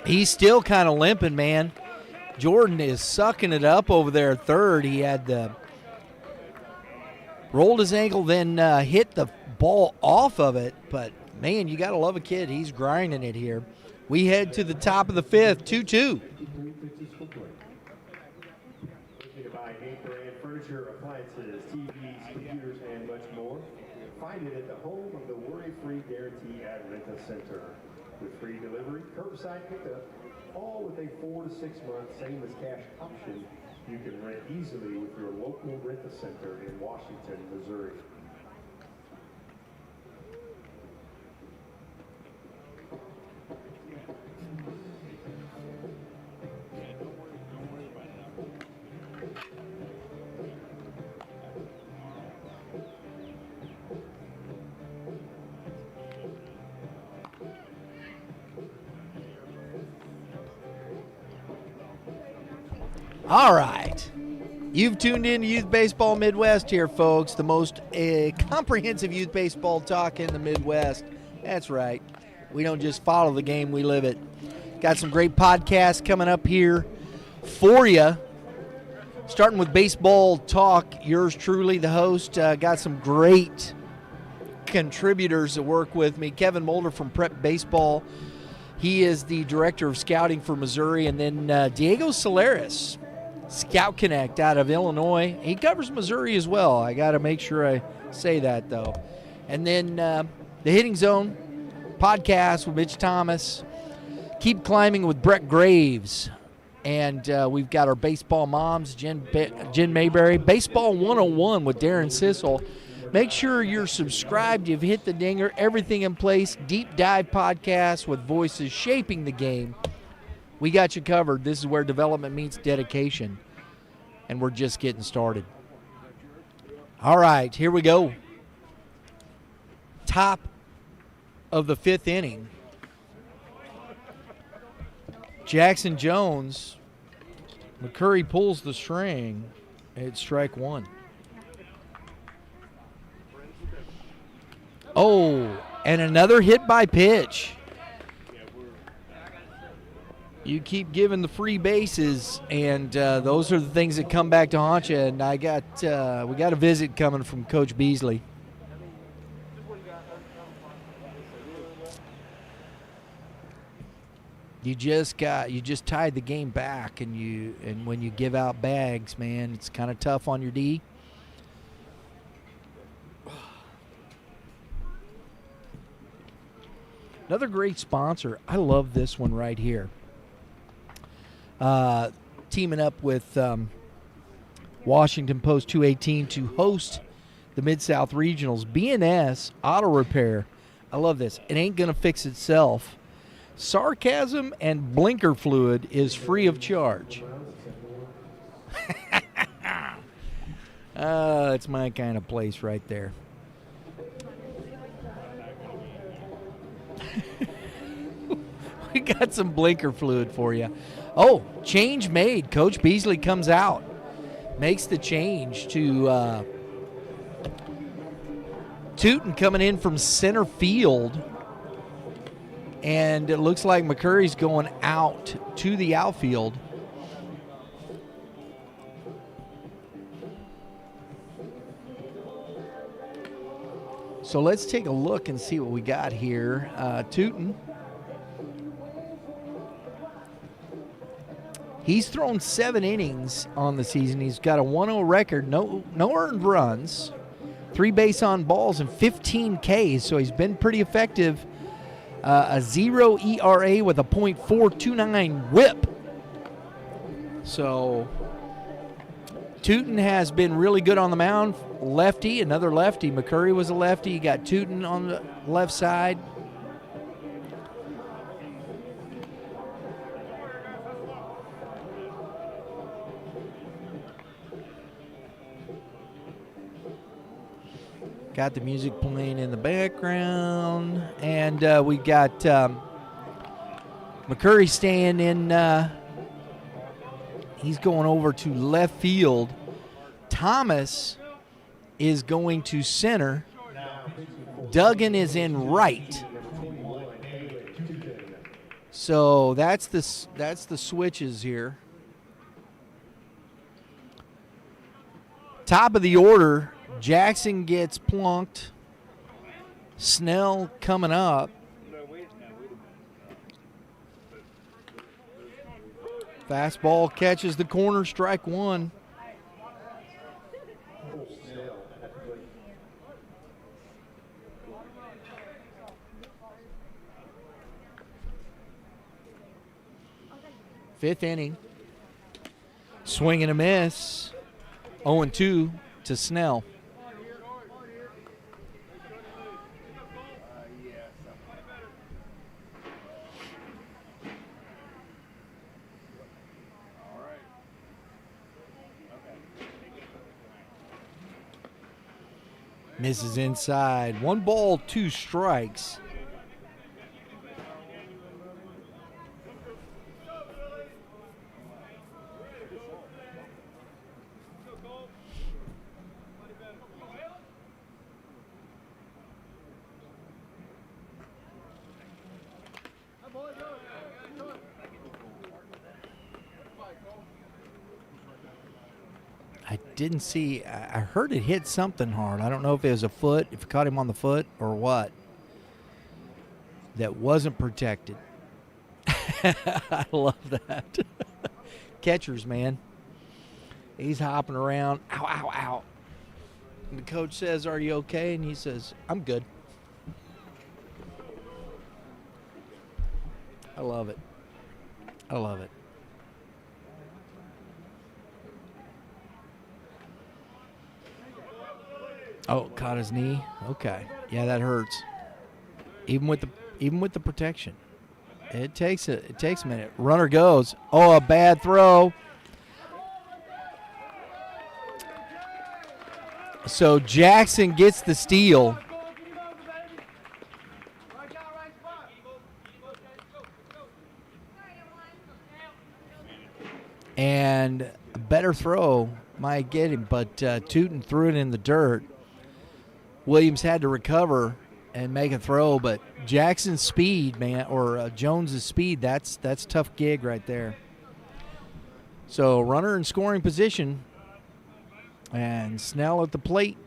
He's still kind of limping, man. Jordan is sucking it up over there at third. He had rolled his ankle, then hit the ball off of it. But, man, you got to love a kid. He's grinding it here. We head to the top of the fifth, 2-2. Brand furniture, appliances, TVs, computers, and much more. Find it at the home of the worry-free guarantee at Rent-A-Center. With free delivery, curbside pickup, all with a 4 to 6 month same as cash option. You can rent easily with your local Rent-A-Center in Washington, Missouri. All right. You've tuned in to Youth Baseball Midwest here, folks. The most comprehensive youth baseball talk in the Midwest. That's right. We don't just follow the game, we live it. Got some great podcasts coming up here for you. Starting with baseball talk, yours truly, the host. Got some great contributors that work with me. Kevin Mulder from Prep Baseball. He is the director of scouting for Missouri. And then Diego Solares, Scout Connect out of Illinois. He covers Missouri as well. I got to make sure I say that, though. And then the Hitting Zone podcast with Mitch Thomas. Keep Climbing with Brett Graves. And we've got our baseball moms, Jen Mayberry. Baseball 101 with Darren Sissel. Make sure you're subscribed. You've hit the dinger. Everything in place. Deep dive podcast with voices shaping the game. We got you covered. This is where development meets dedication. And we're just getting started. All right, here we go. Top of the fifth inning. Jackson Jones. McCurry pulls the string. It's strike one. Oh, and another hit by pitch. You keep giving the free bases, and those are the things that come back to haunt you. And we got a visit coming from Coach Beasley. You just tied the game back, and when you give out bags, man, it's kind of tough on your D. Another great sponsor. I love this one right here. Teaming up with Washington Post 218 to host the Mid-South Regionals. B&S Auto Repair. I love this. It ain't going to fix itself. Sarcasm and blinker fluid is free of charge. It's my kind of place right there. We got some blinker fluid for you. Oh, change made. Coach Beasley comes out. Makes the change to Tootin coming in from center field. And it looks like McCurry's going out to the outfield. So let's take a look and see what we got here. Tootin. He's thrown 7 innings on the season. He's got a 1-0 record, no earned runs, 3 base on balls, and 15 Ks. So he's been pretty effective. A 0 ERA with a .429 whip. So Tootin has been really good on the mound. Lefty, another lefty. McCurry was a lefty. You got Tootin on the left side. Got the music playing in the background. And we got McCurry staying in. He's going over to left field. Thomas is going to center. Duggan is in right. So that's the switches here. Top of the order, Jackson gets plunked. Snell coming up. Fastball catches the corner, strike one. Fifth inning. Swing and a miss. 0-2 to Snell. Misses inside. 1 ball, 2 strikes. I didn't see, I heard it hit something hard. I don't know if it was a foot, if it caught him on the foot or what. That wasn't protected. I love that. Catchers, man. He's hopping around. Ow, ow, ow. And the coach says, "Are you okay?" And he says, "I'm good." I love it. I love it. Oh, caught his knee. Okay, yeah, that hurts. Even with the protection, it takes a minute. Runner goes. Oh, a bad throw. So Jackson gets the steal. And a better throw might get him, but Tootin threw it in the dirt. Williams had to recover and make a throw, but Jackson's speed, man, or Jones's speed, that's tough gig right there. So runner in scoring position, and Snell at the plate.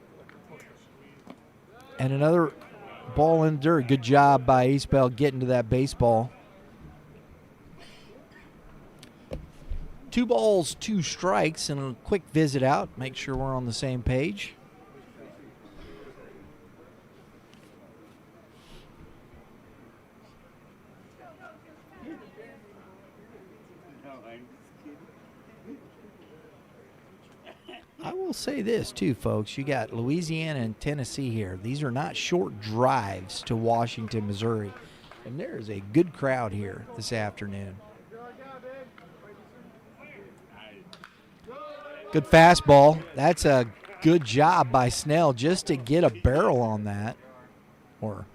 And another ball in the dirt. Good job by Eastbell getting to that baseball. 2 balls, 2 strikes, and a quick visit out. Make sure we're on the same page. I will say this, too, folks. You got Louisiana and Tennessee here. These are not short drives to Washington, Missouri. And there is a good crowd here this afternoon. Good fastball. That's a good job by Snell just to get a barrel on that. Or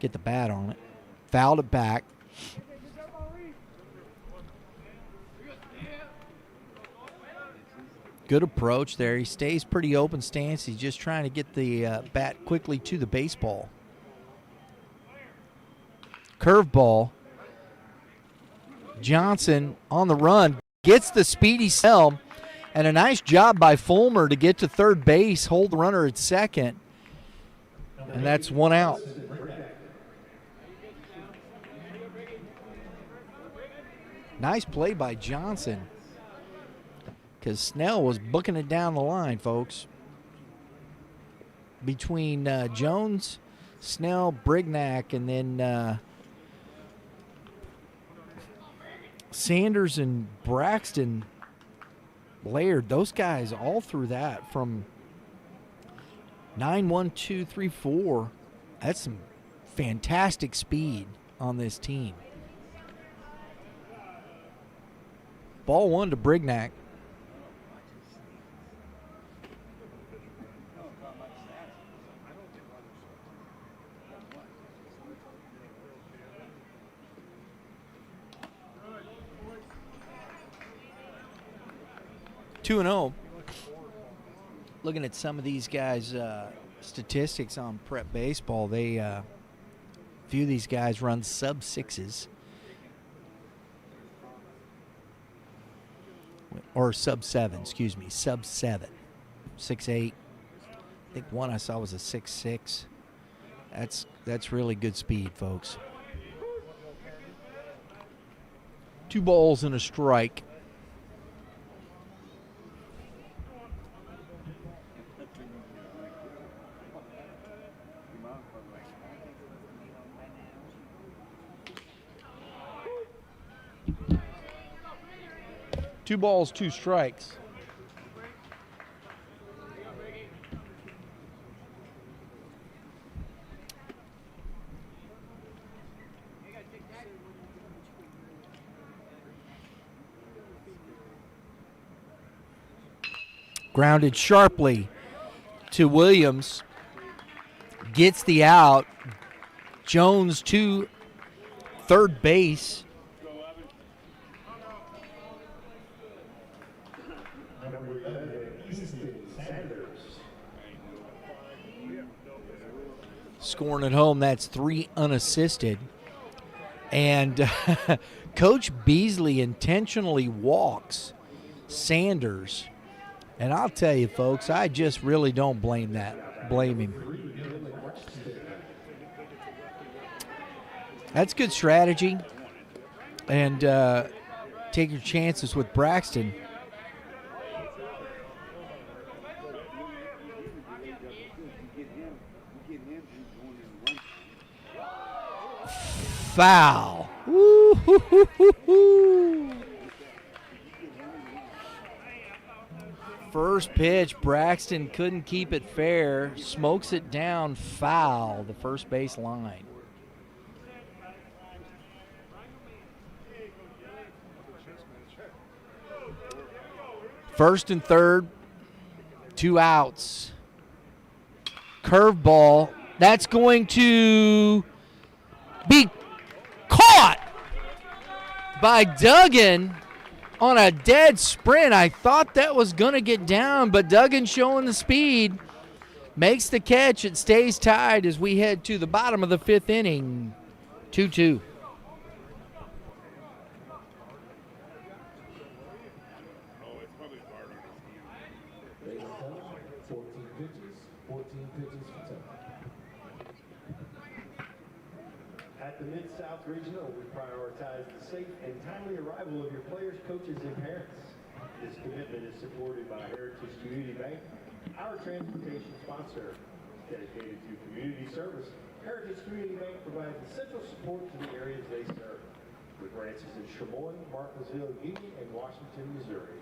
get the bat on it. Fouled it back. Good approach there. He stays pretty open stance. He's just trying to get the bat quickly to the baseball. Curveball. Johnson on the run. Gets the speedy Snell. And a nice job by Fulmer to get to third base, hold the runner at second. And that's 1 out. Nice play by Johnson. Because Snell was booking it down the line, folks. Between Jones, Snell, Brignac, and then Sanders and Braxton, Laird, those guys all through that from 9, 1, 2, 3, 4. That's some fantastic speed on this team. Ball 1 to Brignac. Two and 0. Looking at some of these guys' statistics on prep baseball, they few of these guys run sub 6s. or sub 7, excuse me, sub 7. 6'8". I think one I saw was a 6'6". That's really good speed, folks. 2 balls and a strike. Two balls, 2 strikes. Grounded sharply to Williams. Gets the out. Jones to third base. Scoring at home, that's 3 unassisted. And Coach Beasley intentionally walks Sanders. And I'll tell you, folks, I just really don't blame him. That's good strategy. And take your chances with Braxton. Foul. Woo-hoo-hoo-hoo-hoo. First pitch, Braxton couldn't keep it fair. Smokes it down, foul, the first base line. First and third, 2 outs. Curveball. That's going to be caught by Duggan on a dead sprint. I thought that was going to get down, but Duggan showing the speed makes the catch. It stays tied as we head to the bottom of the 5th inning. 2-2. At the Mid-South Regional, we prioritize the safe and timely arrival of your players, coaches, and parents. This commitment is supported by Heritage Community Bank, our transportation sponsor. Dedicated to community service, Heritage Community Bank provides essential support to the areas they serve, with branches in Chamois, Martinsville, Union, and Washington, Missouri.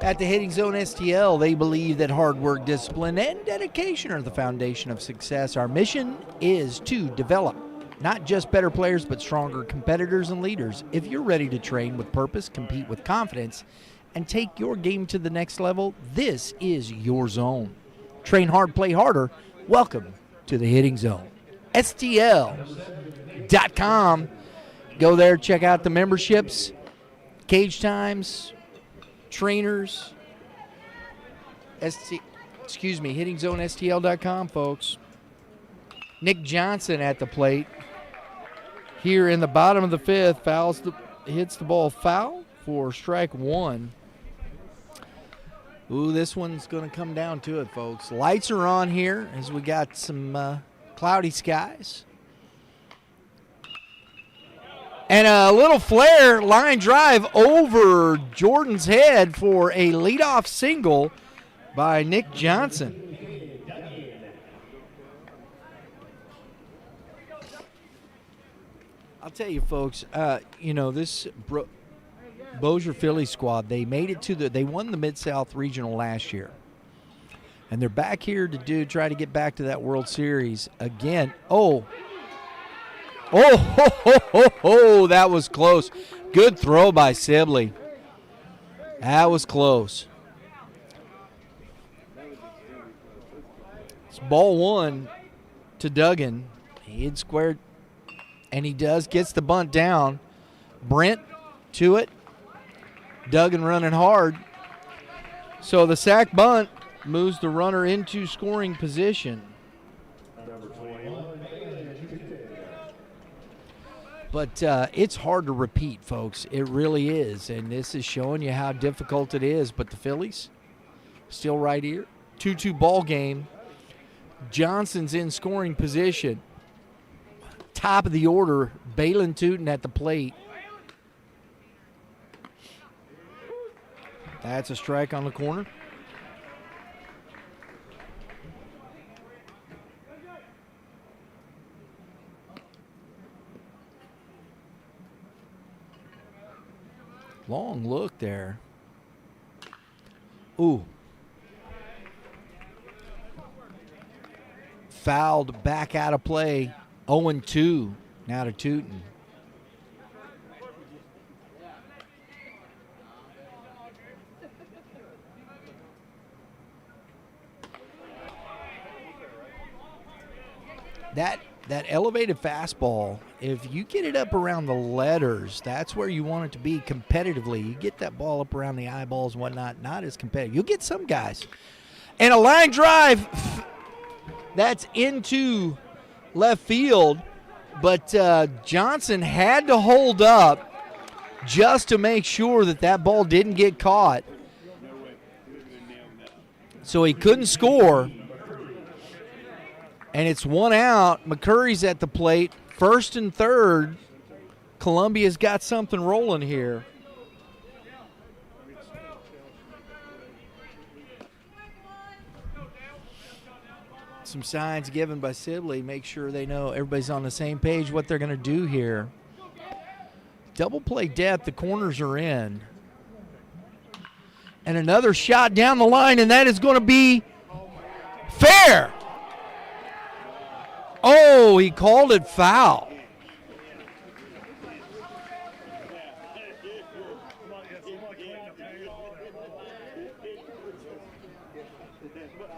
At the Hitting Zone STL, they believe that hard work, discipline, and dedication are the foundation of success. Our mission is to develop not just better players, but stronger competitors and leaders. If you're ready to train with purpose, compete with confidence, and take your game to the next level, this is your zone. Train hard, play harder. Welcome to the Hitting Zone. STL.com. Go there, check out the memberships, cage times, trainers, HittingZoneSTL.com, folks. Nick Johnson at the plate. Here in the bottom of the 5th, hits the ball foul for strike 1. Ooh, this one's going to come down to it, folks. Lights are on here as we got some cloudy skies. And a little flare line drive over Jordan's head for a leadoff single by Nick Johnson. I'll tell you, folks, this Bossier Phillies squad, they made it they won the Mid-South Regional last year. And they're back here to try to get back to that World Series again. That was close. Good throw by Sibley. That was close. Ball one to Duggan. He had squared, and he gets the bunt down. Brent to it. Duggan running hard. So the sack bunt moves the runner into scoring position. Number 21. But it's hard to repeat, folks. It really is. And this is showing you how difficult it is. But the Phillies still right here. 2-2 ball game. Johnson's in scoring position. Top of the order, Balin Tootin at the plate. That's a strike on the corner. Long look there. Ooh. Fouled back out of play. 0-2 now to Tootin. That elevated fastball, if you get it up around the letters, that's where you want it to be competitively. You get that ball up around the eyeballs and whatnot, not as competitive. You'll get some guys. And a line drive, that's into left field, but Johnson had to hold up just to make sure that ball didn't get caught. So he couldn't score. And it's one out. McCurry's at the plate. First and third. Columbia's got something rolling here. Some signs given by Sibley. Make sure they know everybody's on the same page what they're going to do here. Double play depth. The corners are in. And another shot down the line, and that is going to be fair. Oh, he called it foul.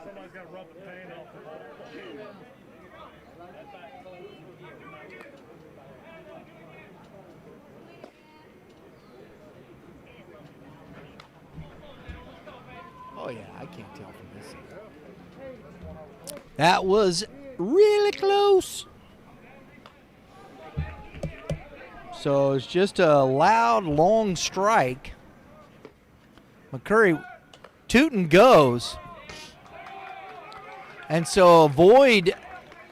Somebody's got to rub the paint off the ball. Oh, yeah, I can't tell from this. That was really close. So it's just a loud, long strike. McCurry, Tootin goes. And so avoid,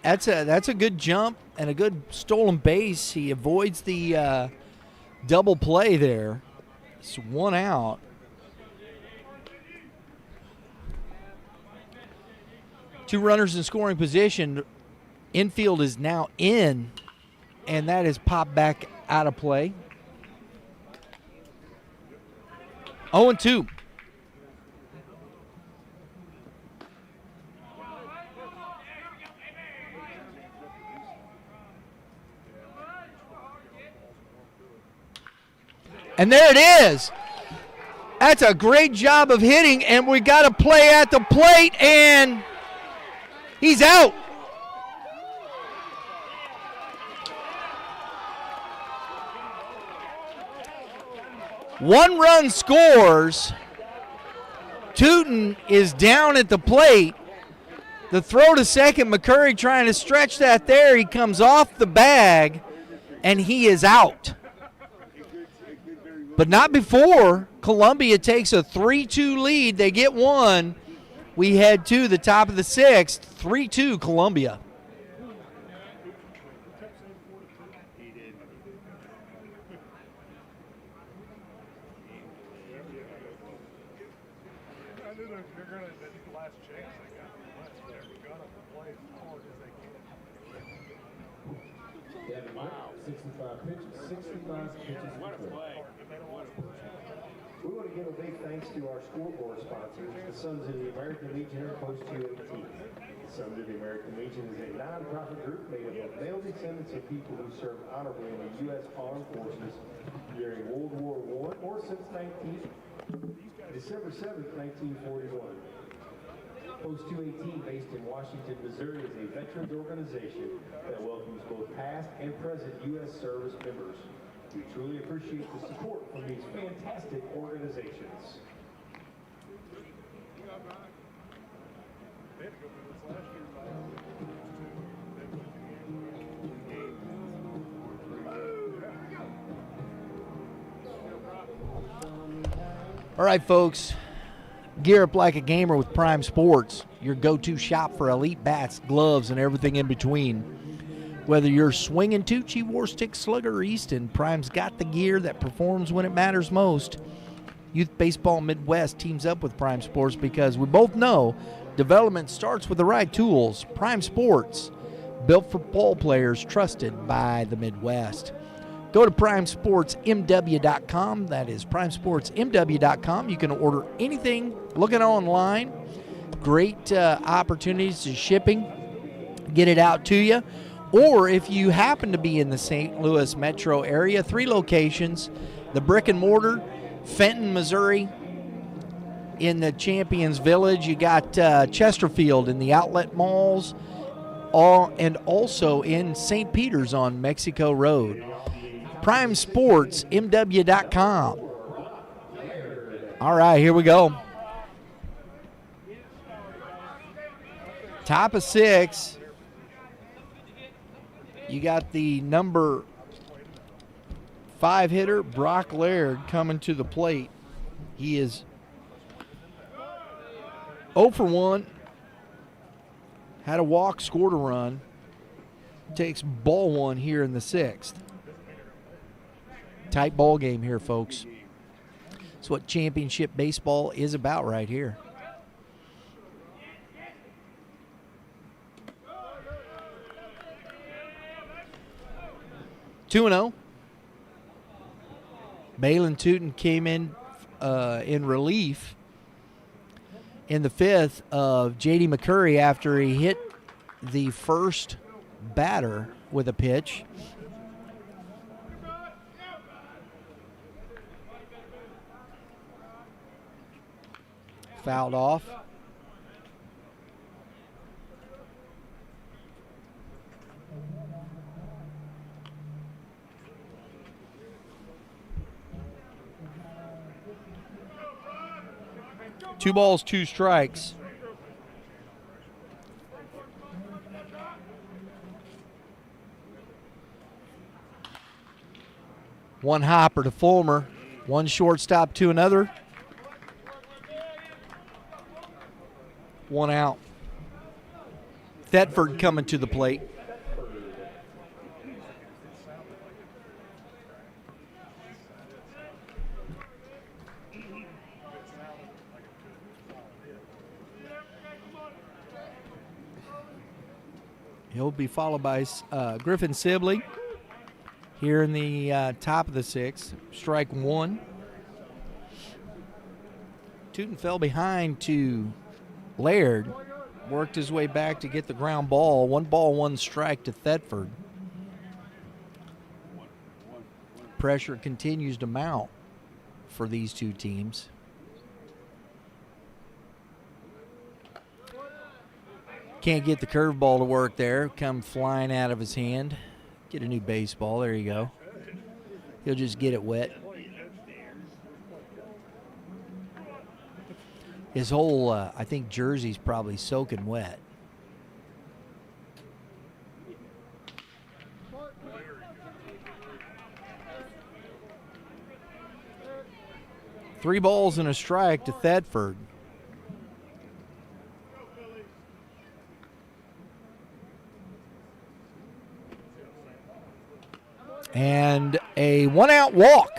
that's a good jump and a good stolen base. He avoids the double play there. It's one out. Two runners in scoring position. Infield is now in, and that is popped back out of play. 0-2. And there it is. That's a great job of hitting, and we got a play at the plate, and he's out. One run scores. Tootin is down at the plate. The throw to second, McCurry trying to stretch that there. He comes off the bag, and he is out. But not before Columbia takes a 3-2 lead. They get one. We head to the top of the sixth. 3-2 Columbia. I knew they're going to, the last chance they got, they're going to play as hard as they can. Wow. 65 pitches, 65 pitches. What a play. We want to give a big thanks to our scoreboard sponsors, the Sons of the American Legion and Post 218. The Sons of the American Legion is a non-profit group made up of male descendants of people who served honorably in the U.S. Armed Forces during World War I or since December 7th, 1941. Post 218, based in Washington, Missouri, is a veterans organization that welcomes both past and present U.S. service members. We truly appreciate the support from these fantastic organizations. All right, folks. Gear up like a gamer with Prime Sports, your go-to shop for elite bats, gloves, and everything in between. Whether you're swinging Tucci, Warstick, Slugger, or Easton, Prime's got the gear that performs when it matters most. Youth Baseball Midwest teams up with Prime Sports because we both know development starts with the right tools. Prime Sports, built for ball players, trusted by the Midwest. Go to primesportsmw.com. That is primesportsmw.com. You can order anything, look it online. Great opportunities to shipping, get it out to you. Or if you happen to be in the St. Louis metro area, 3 locations, the brick and mortar, Fenton, Missouri, in the Champions Village. You got Chesterfield in the outlet malls, and also in St. Peter's on Mexico Road. PrimeSportsMW.com. All right, here we go. Top of 6. You got the number 5 hitter, Brock Laird, coming to the plate. He is 0 for 1. Had a walk, scored a run. Takes ball 1 here in the 6th. Tight ball game here, folks. That's what championship baseball is about right here. Two 2-0. Balin Tootin came in relief in the 5th of J.D. McCurry after he hit the first batter with a pitch. Fouled off. Two balls, 2 strikes. One hopper to Fulmer. One shortstop to another. 1 out. Thetford coming to the plate. He'll be followed by Griffin Sibley here in the top of the 6th. Strike 1. Tootin fell behind to Laird. Worked his way back to get the ground ball. 1 ball, 1 strike to Thetford. Pressure continues to mount for these two teams. Can't get the curveball to work there. Come flying out of his hand. Get a new baseball. There you go. He'll just get it wet. His whole, I think, jersey's probably soaking wet. Three balls and a strike to Thetford. And a 1-out walk.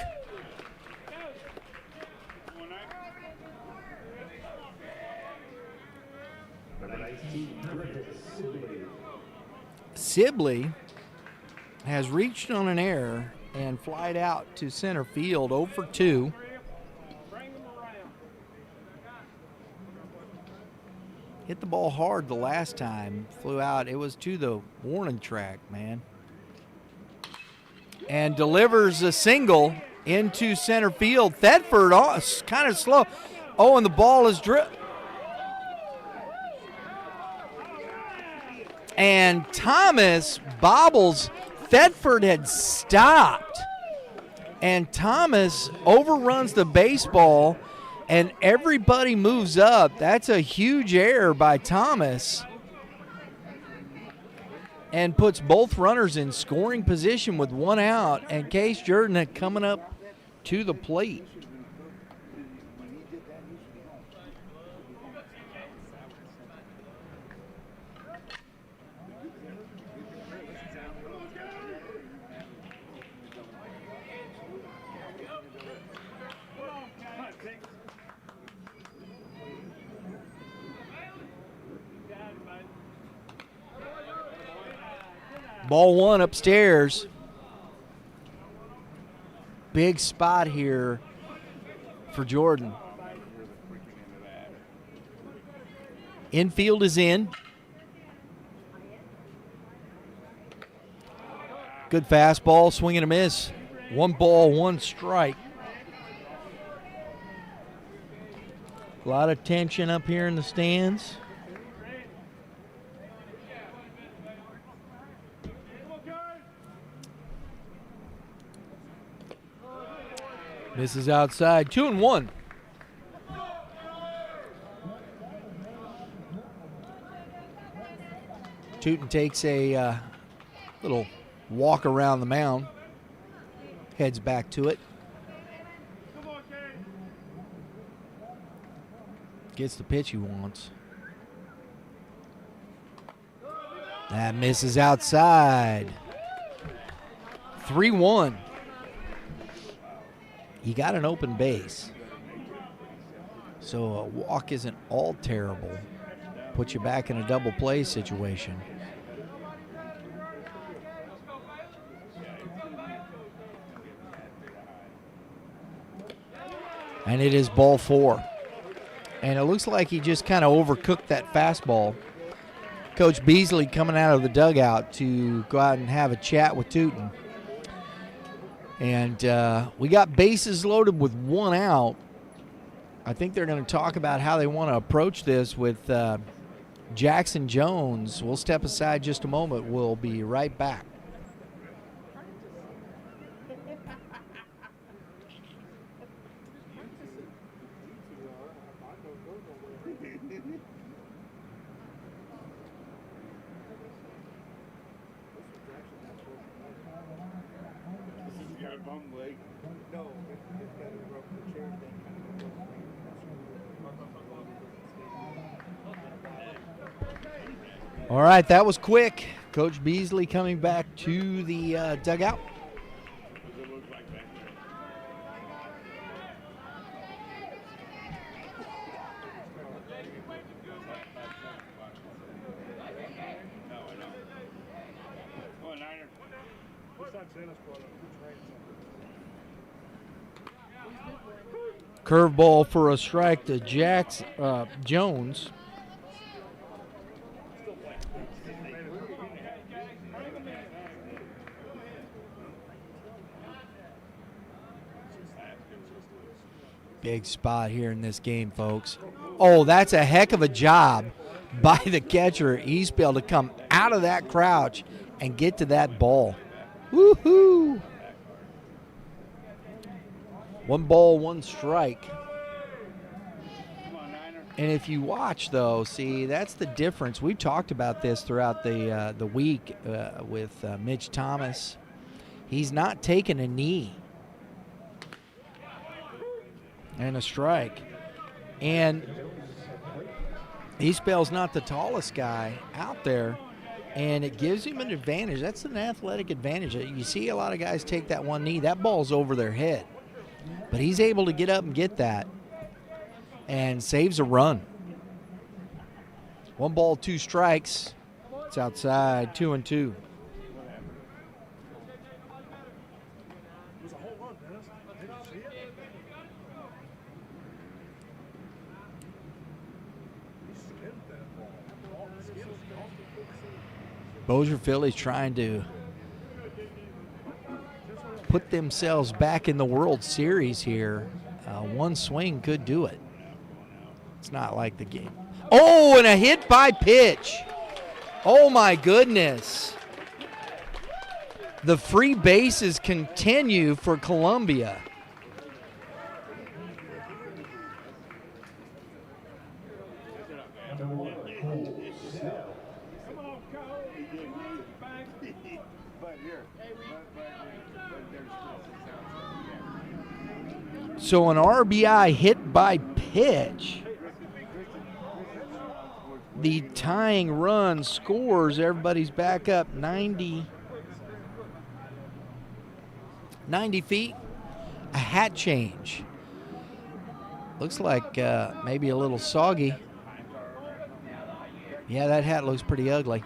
Sibley has reached on an error and flied out to center field, 0 for 2. Hit the ball hard the last time, flew out. It was to the warning track, man. And delivers a single into center field. Thetford kind of slow. Oh, and the ball is And Thomas bobbles. Thetford had stopped. And Thomas overruns the baseball, and everybody moves up. That's a huge error by Thomas. And puts both runners in scoring position with one out, and Case Jordan coming up to the plate. Ball one upstairs. Big spot here for Jordan. Infield is in. Good fastball, swing and a miss. 1 ball, 1 strike. A lot of tension up here in the stands. Misses outside, 2-1. Tootin takes a little walk around the mound, heads back to it. Gets the pitch he wants. That misses outside. 3-1. He got an open base, so a walk isn't all terrible. Put you back in a double play situation. And it is ball 4. And it looks like he just kind of overcooked that fastball. Coach Beasley coming out of the dugout to go out and have a chat with Tootin. And we got bases loaded with 1 out. I think they're going to talk about how they want to approach this with Jackson Jones. We'll step aside just a moment. We'll be right back. All right, that was quick. Coach Beasley coming back to the dugout. Curveball for a strike to Jones. Big spot here in this game, folks. Oh, that's a heck of a job by the catcher, Eastbell, to come out of that crouch and get to that ball. Woohoo! 1 ball, 1 strike. And if you watch, though, see, that's the difference. We talked about this throughout the week with Mitch Thomas. He's not taking a knee. And a strike. And Eastbell's not the tallest guy out there, and it gives him an advantage. That's an athletic advantage. You see a lot of guys take that 1 knee. That ball's over their head. But he's able to get up and get that and saves a run. 1 ball, 2 strikes. It's outside, 2-2. Bossier Phillies trying to put themselves back in the World Series here. 1 swing could do it. It's not like the game. Oh, and a hit by pitch. Oh, my goodness. The free bases continue for Columbia. So an RBI hit by pitch. The tying run scores. Everybody's back up 90 feet. A hat change. Looks like maybe a little soggy. Yeah, that hat looks pretty ugly.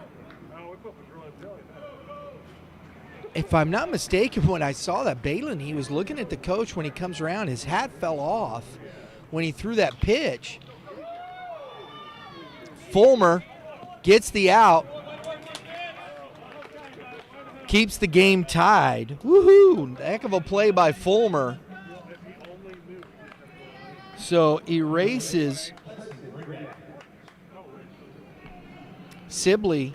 If I'm not mistaken, when I saw that, Balin, he was looking at the coach when he comes around. His hat fell off when he threw that pitch. Fulmer gets the out. Keeps the game tied. Woohoo! Heck of a play by Fulmer. So erases Sibley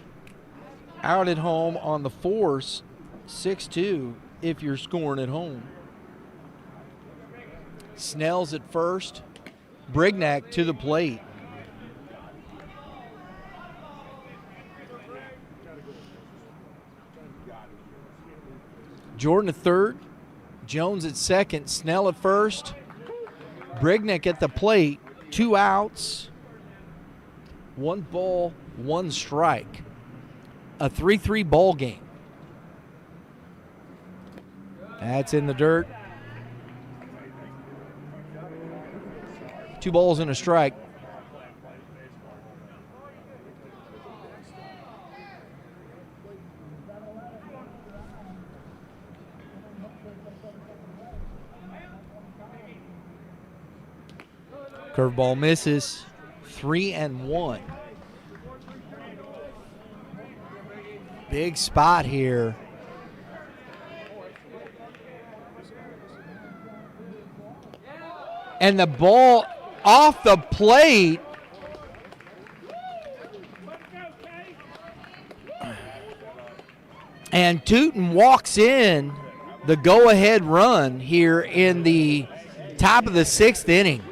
out at home on the force. 6-2 if you're scoring at home. Snell's at first. Brignac to the plate. Jordan at third. Jones at second. Snell at first. Brignac at the plate. 2 outs. 1 ball, 1 strike. A 3-3 ball game. That's in the dirt. 2 balls and a strike. Curveball misses. 3-1. Big spot here. And the ball off the plate. And Tootin walks in the go-ahead run here in the top of the 6th inning.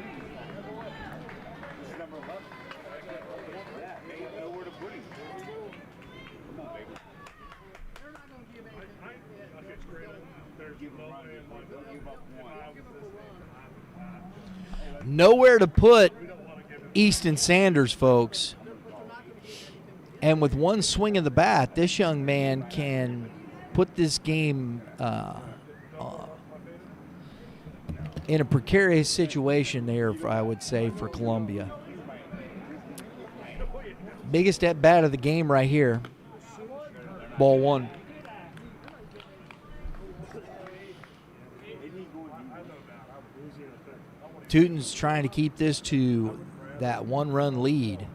Nowhere to put Easton Sanders, folks. And with one swing of the bat, this young man can put this game in a precarious situation there, I would say, for Columbia. Biggest at bat of the game right here. Ball 1. Tootin's trying to keep this to that 1-run lead.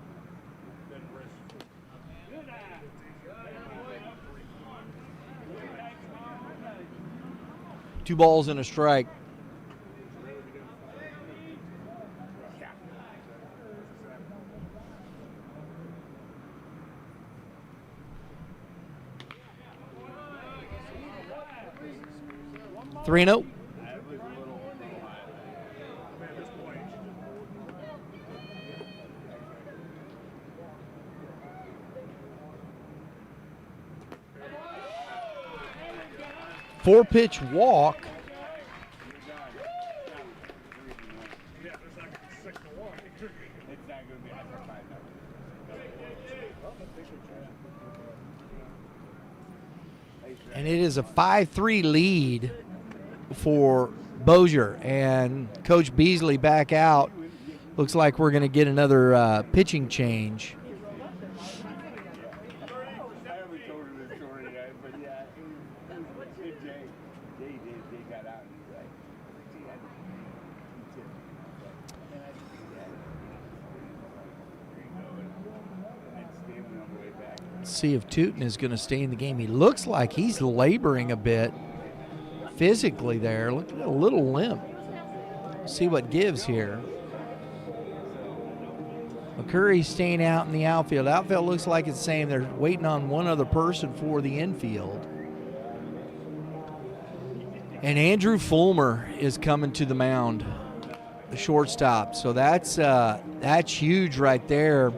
Two balls and a strike. Three and 0. Four-pitch walk. And it is a 5-3 lead for Bossier. And Coach Beasley back out. Looks like we're going to get another pitching change. See if Tootin is going to stay in the game. He looks like he's laboring a bit physically there. Look at a little limp. See what gives here. McCurry's staying out in the outfield. Outfield looks like it's the same. They're waiting on one other person for the infield. And Andrew Fulmer is coming to the mound, the shortstop. So that's huge right there.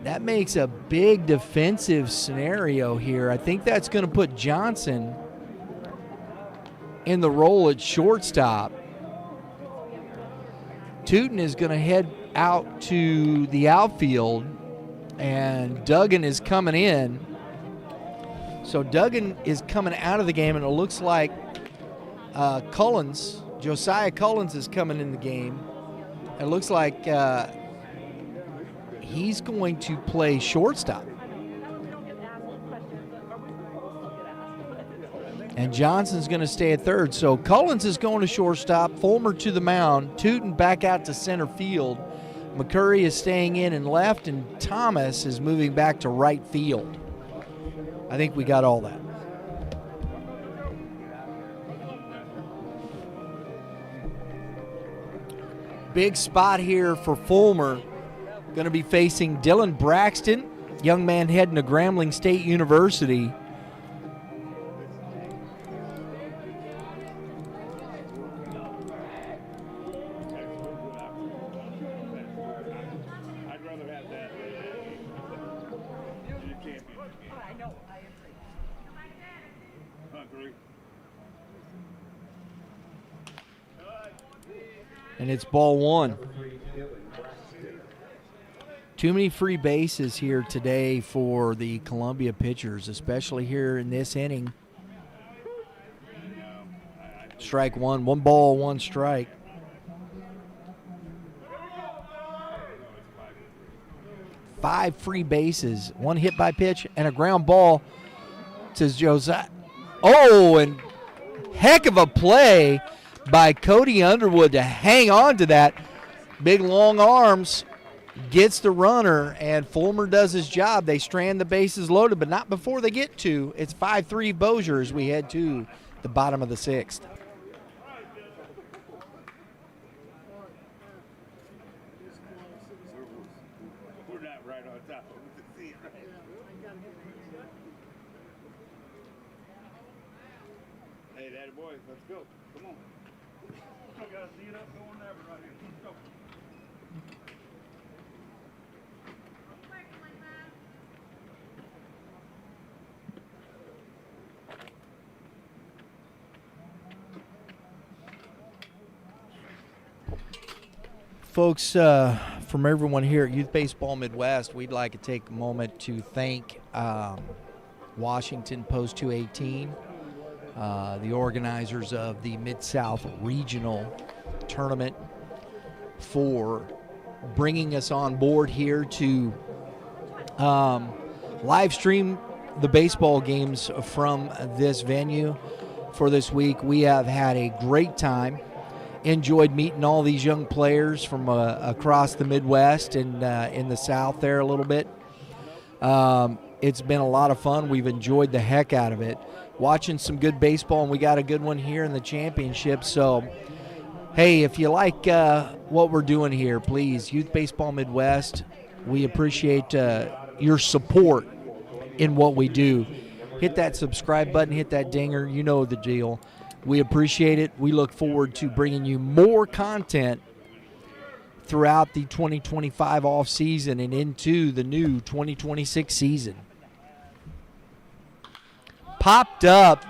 That makes a big defensive scenario here. I think that's going to put Johnson in the role at shortstop. Tootin is going to head out to the outfield, and Duggan is coming in. So Duggan is coming out of the game, and it looks like Josiah Cullins is coming in the game. It looks like he's going to play shortstop. And Johnson's going to stay at third. So Cullins is going to shortstop, Fulmer to the mound, Tootin back out to center field. McCurry is staying in left, and Thomas is moving back to right field. I think we got all that. Big spot here for Fulmer. Going to be facing Dylan Braxton, young man heading to Grambling State University. And it's ball one. Too many free bases here today for the Columbia pitchers, especially here in this inning. Strike one. 1 ball, 1 strike. Five free bases, 1 hit by pitch, and a ground ball to Josiah. Oh, and heck of a play by Cody Underwood to hang on to that. Big long arms, gets the runner, and Fulmer does his job. They strand the bases loaded, but not before they get to. It's 5-3 Bossier as we head to the bottom of the 6th. We're not right on top of it. Hey, that boy, let's go. Come on. Still got to see it up going there right here. Let's go. Folks, from everyone here at Youth Baseball Midwest, we'd like to take a moment to thank Washington Post 218, the organizers of the Mid-South Regional Tournament, for bringing us on board here to live stream the baseball games from this venue for this week. We have had a great time. Enjoyed meeting all these young players from across the Midwest and in the South there a little bit. It's been a lot of fun. We've enjoyed the heck out of it. Watching some good baseball, and we got a good one here in the championship. So, hey, if you like what we're doing here, please, Youth Baseball Midwest, we appreciate your support in what we do. Hit that subscribe button, hit that dinger. You know the deal. We appreciate it. We look forward to bringing you more content throughout the 2025 off season and into the new 2026 season. Popped up,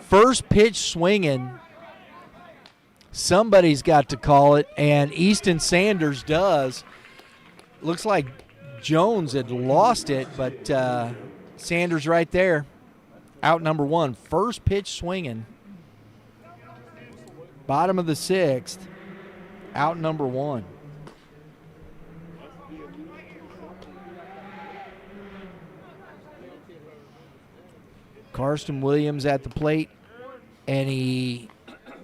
first pitch swinging. Somebody's got to call it, and Easton Sanders does. Looks like Jones had lost it, but Sanders right there. Out number 1, first pitch swinging. Bottom of the 6th, out number 1. Karsten Williams at the plate, and he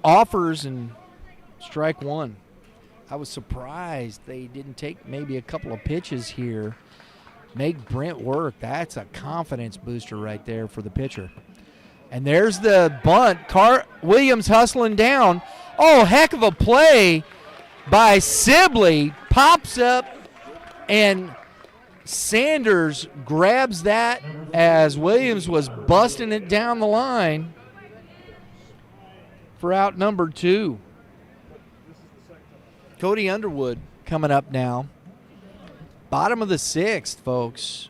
offers and strike 1. I was surprised they didn't take maybe a couple of pitches here. Make Brent work. That's a confidence booster right there for the pitcher. And there's the bunt. Williams hustling down. Oh, heck of a play by Sibley. Pops up And Sanders grabs that as Williams was busting it down the line for out number 2. Cody Underwood coming up now. Bottom of the 6th, folks.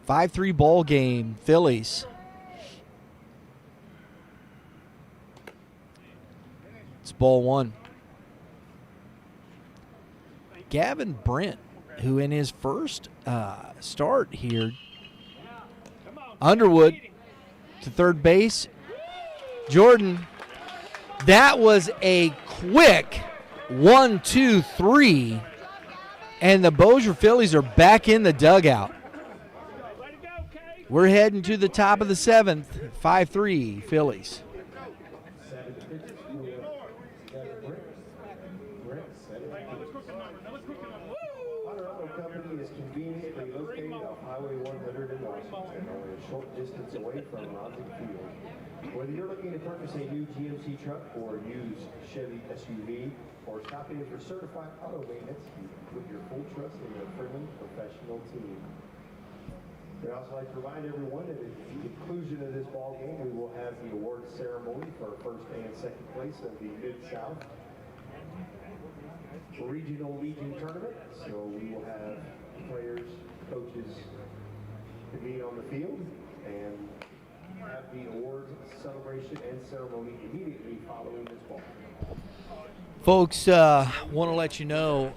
5-3 ball game, Phillies. It's ball 1. Gavin Brent, who in his first start here, Underwood to third base. Jordan, that was a quick 1-2-3, and the Bossier Phillies are back in the dugout. We're heading to the top of the 7th, 5-3 Phillies. Company is conveniently located off Highway 100 in Washington, only a short distance away from Ronsick Field. Whether you're looking to purchase a new GMC truck or used Chevy SUV, or shopping for certified auto maintenance, you can put your full trust in a friendly, professional team. We'd also like to remind everyone that at the conclusion of this ball game, we will have the award ceremony for first and second place of the Mid-South Regional Legion Tournament. So we will have players, coaches to meet on the field and have the awards celebration and ceremony immediately following this ball. Folks, want to let you know,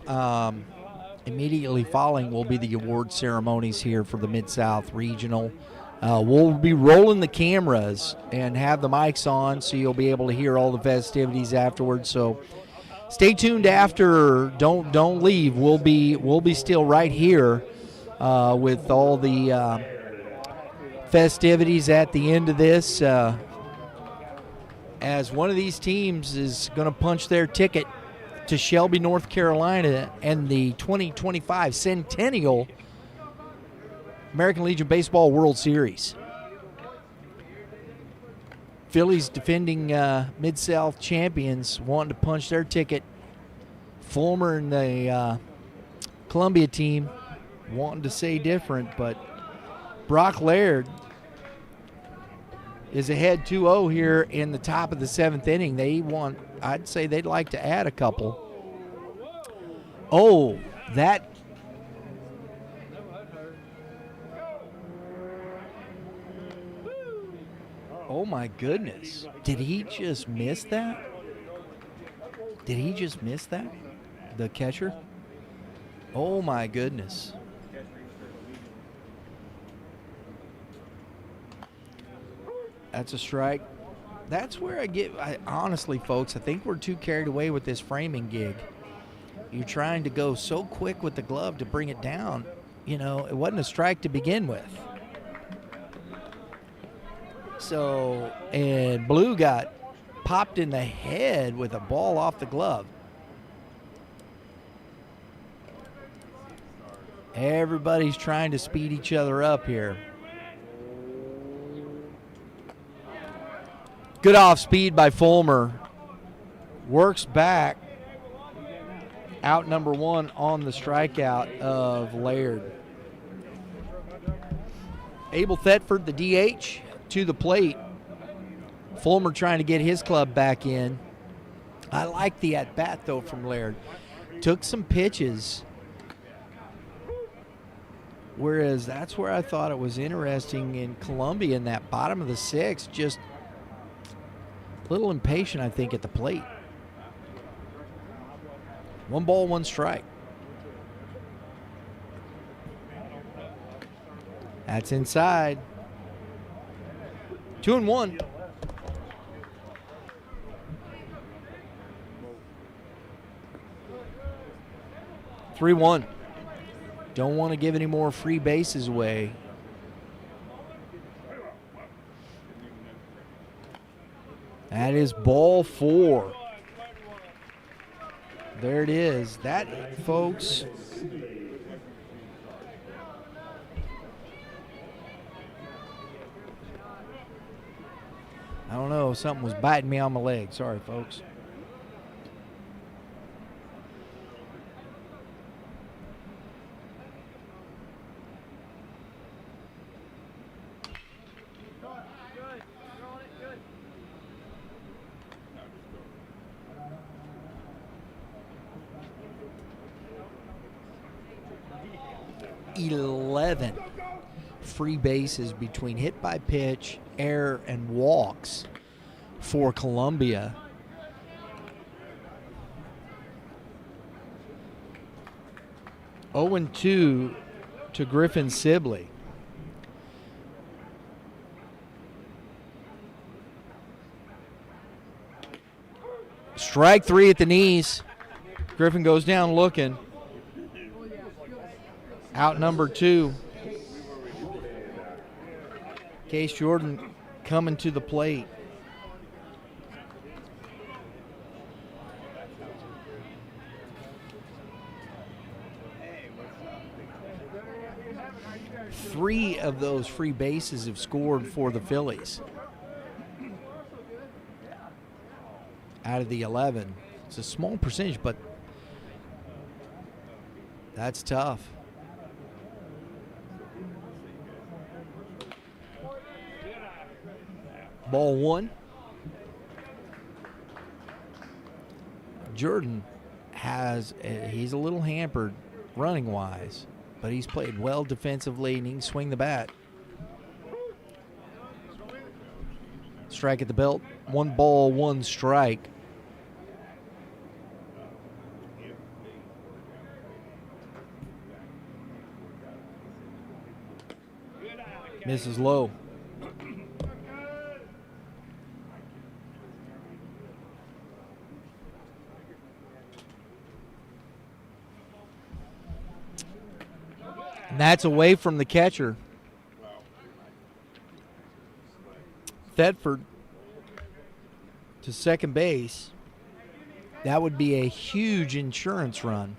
immediately following will be the award ceremonies here for the Mid-South Regional. We'll be rolling the cameras and have the mics on, so you'll be able to hear all the festivities afterwards. So stay tuned after. Don't leave. We'll be still right here with all the festivities at the end of this. As one of these teams is going to punch their ticket to Shelby, North Carolina, and the 2025 Centennial American Legion Baseball World Series. Phillies defending Mid-South champions wanting to punch their ticket. Fulmer and the Columbia team wanting to say different, but Brock Laird is ahead 2-0 here in the top of the 7th inning. I'd say they'd like to add a couple. Oh, that. Oh my goodness. Did he just miss that? Did he just miss that? The catcher? Oh my goodness. That's a strike. That's where honestly, folks, I think we're too carried away with this framing gig. You're trying to go so quick with the glove to bring it down. You know, it wasn't a strike to begin with. So, and Blue got popped in the head with a ball off the glove. Everybody's trying to speed each other up here. Good off speed by Fulmer. Works back. Out number 1 on the strikeout of Laird. Abel Thetford, the DH, to the plate. Fulmer trying to get his club back in. I like the at-bat, though, from Laird. Took some pitches. Whereas that's where I thought it was interesting in Columbia in that bottom of the 6th, just a little impatient, I think, at the plate. 1 ball, 1 strike. That's inside. 2-1. Three 1. Don't want to give any more free bases away. That is ball 4. There it is. That, folks. I don't know. Something was biting me on my leg. Sorry, folks. 11 free bases between hit by pitch, error, and walks for Columbia. Oh, 2 to Griffin Sibley. Strike 3 at the knees. Griffin goes down looking. Out number 2. Case Jordan coming to the plate. Three of those free bases have scored for the Phillies. Out of the 11. It's a small percentage, but that's tough. Ball 1. Jordan he's a little hampered running wise, but he's played well defensively and he can swing the bat. Strike at the belt. 1 ball, 1 strike. Misses low. And that's away from the catcher. Thetford to second base. That would be a huge insurance run.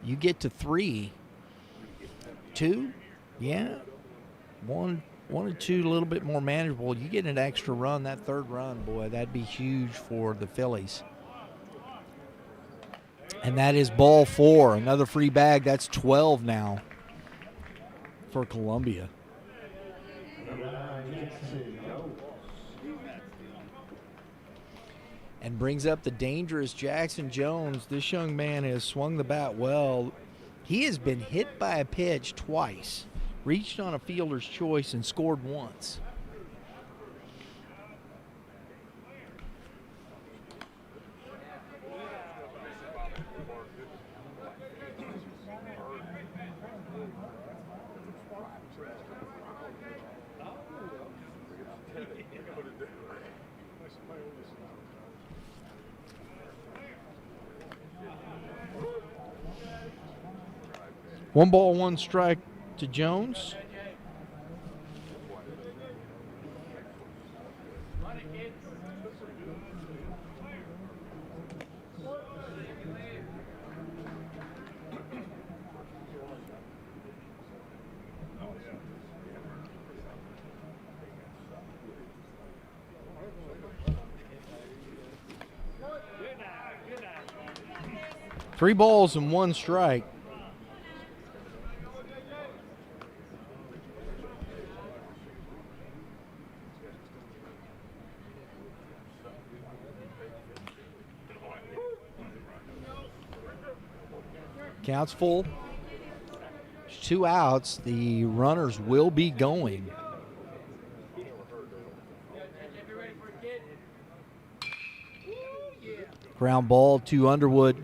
You get to 3. 2? Yeah. 1 or 2 a little bit more manageable. You get an extra run, that third run, boy, that'd be huge for the Phillies. And that is ball 4. Another free bag. That's 12 now for Columbia. And brings up the dangerous Jackson Jones. This young man has swung the bat well. He has been hit by a pitch twice, reached on a fielder's choice, and scored once. One ball, 1 strike to Jones. Three balls and 1 strike. Counts full. 2 outs. The runners will be going. Ground ball to Underwood.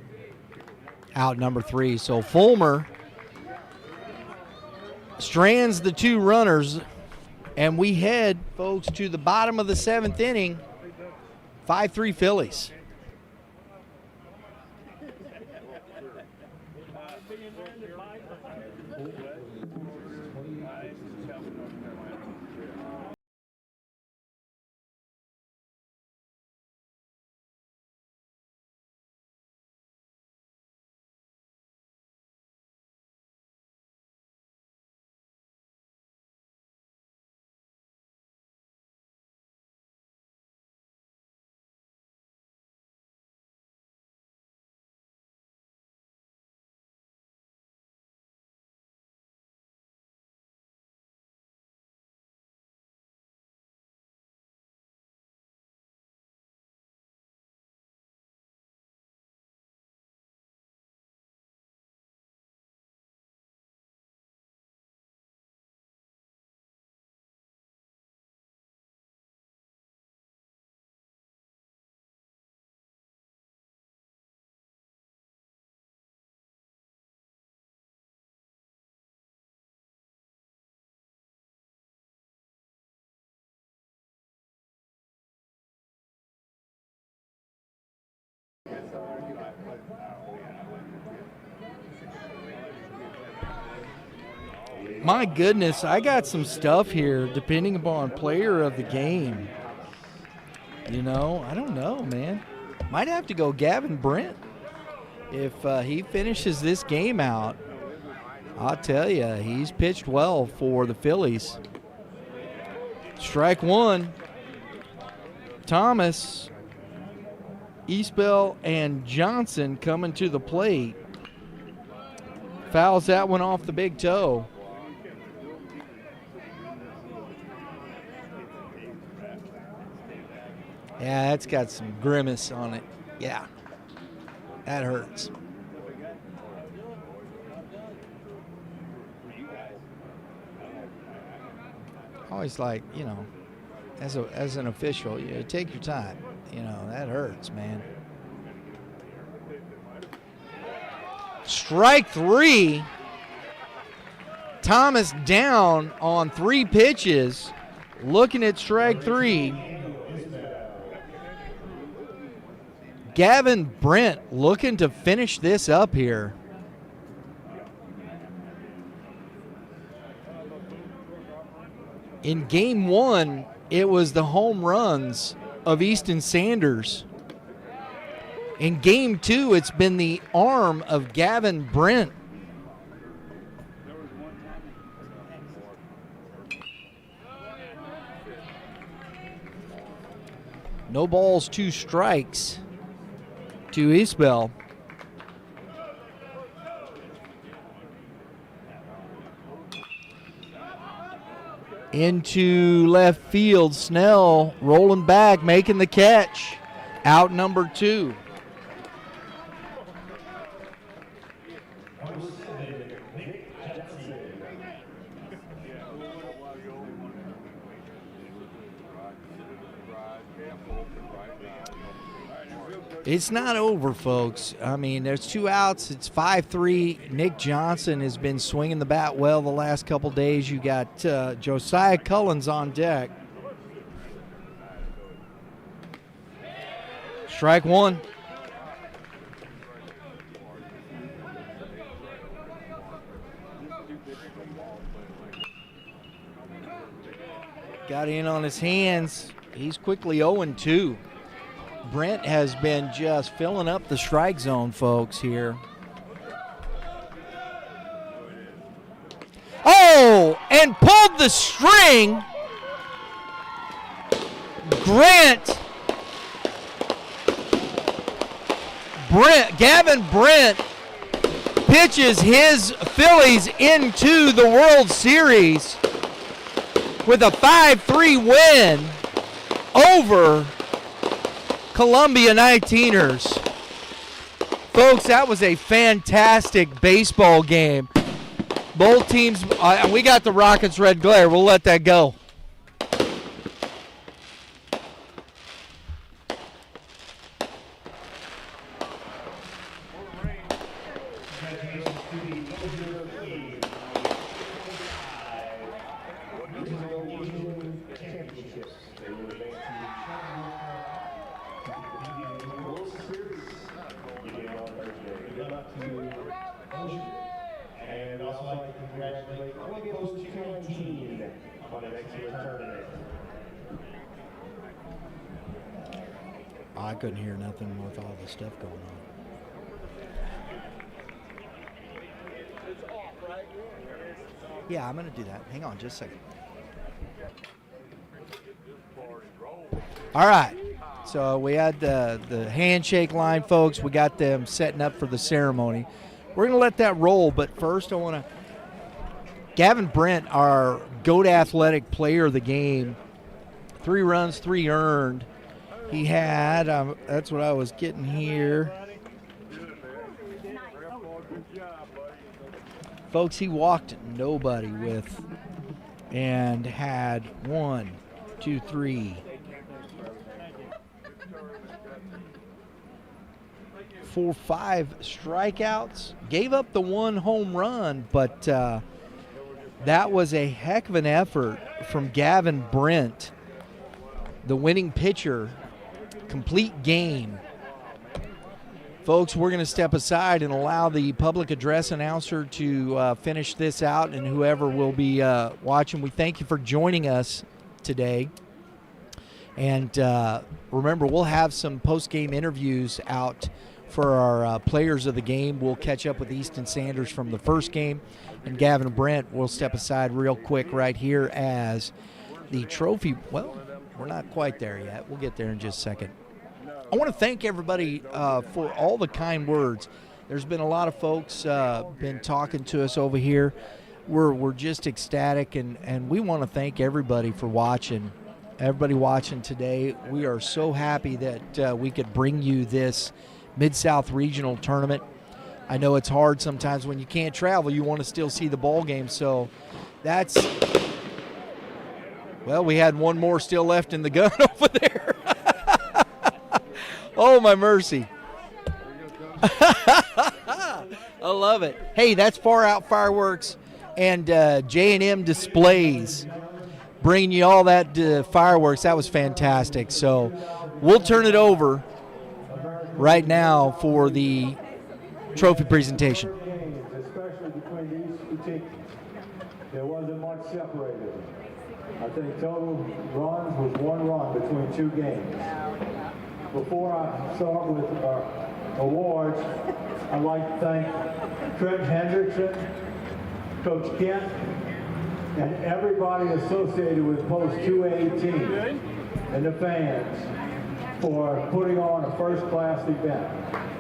Out number 3. So Fulmer strands the 2 runners, and we head, folks, to the bottom of the 7th inning. 5-3 Phillies. My goodness, I got some stuff here depending upon player of the game. You know, I don't know, man. Might have to go Gavin Brent. If he finishes this game out, I'll tell you, he's pitched well for the Phillies. Strike one. Thomas, Eastbell, and Johnson coming to the plate. Fouls that one off the big toe. Yeah, that's got some grimace on it. Yeah, that hurts. Always like, you know, as an official, you take your time. You know, that hurts, man. Strike three. Thomas down on 3 pitches. Looking at strike three. Gavin Brent looking to finish this up here. In game one, it was the home runs of Easton Sanders. In game two, it's been the arm of Gavin Brent. No balls, 2 strikes to Eastbell. Into left field, Snell rolling back, making the catch. Out number 2. It's not over, folks. I mean, there's 2 outs. It's 5-3. Nick Johnson has been swinging the bat well the last couple days. You got Josiah Cullens on deck. Strike one. Got in on his hands. He's quickly 0-2. Brent has been just filling up the strike zone, folks, here. Oh, and pulled the string. Gavin Brent pitches his Phillies into the World Series with a 5-3 win over Columbia 19ers. Folks, that was a fantastic baseball game. Both teams, we got the Rockets red glare. We'll let that go. And also like to congratulate Post 19 on an excellent tournament. I couldn't hear nothing with all the stuff going on. Yeah, I'm going to do that. Hang on just a second. All right. So we had the handshake line, folks. We got them setting up for the ceremony. We're going to let that roll, but first I want to – Gavin Brent, our GOAT Athletic Player of the game, 3 runs, 3 earned. He had that's what I was getting here. Folks, he walked nobody with and had 1, 2, 3, 4, 5 strikeouts. Gave up the 1 home run, but that was a heck of an effort from Gavin Brent, the winning pitcher. Complete game. Folks, we're going to step aside and allow the public address announcer to finish this out, and whoever will be watching, we thank you for joining us today. And remember, we'll have some post-game interviews out for our players of the game. We'll catch up with Easton Sanders from the first game, and Gavin Brent will step aside real quick right here as the trophy, well, we're not quite there yet. We'll get there in just a second. I want to thank everybody for all the kind words. There's been a lot of folks been talking to us over here. We're just ecstatic, and we want to thank everybody for watching. Everybody watching today. We are so happy that we could bring you this Mid-South Regional Tournament. I know it's hard sometimes when you can't travel. You want to still see the ball game. So that's, well, we had one more still left in the gun over there. Oh, my mercy. I love it. Hey, that's Far Out Fireworks and J&M Displays bringing you all that fireworks. That was fantastic. So we'll turn it over right now for the trophy presentation. Especially between these two teams, there wasn't much separated. I think total runs was 1 run between 2 games. Before I start with awards, I'd like to thank Trent Hendrickson, Coach Kent, and everybody associated with Post 218 and the fans for putting on a first-class event.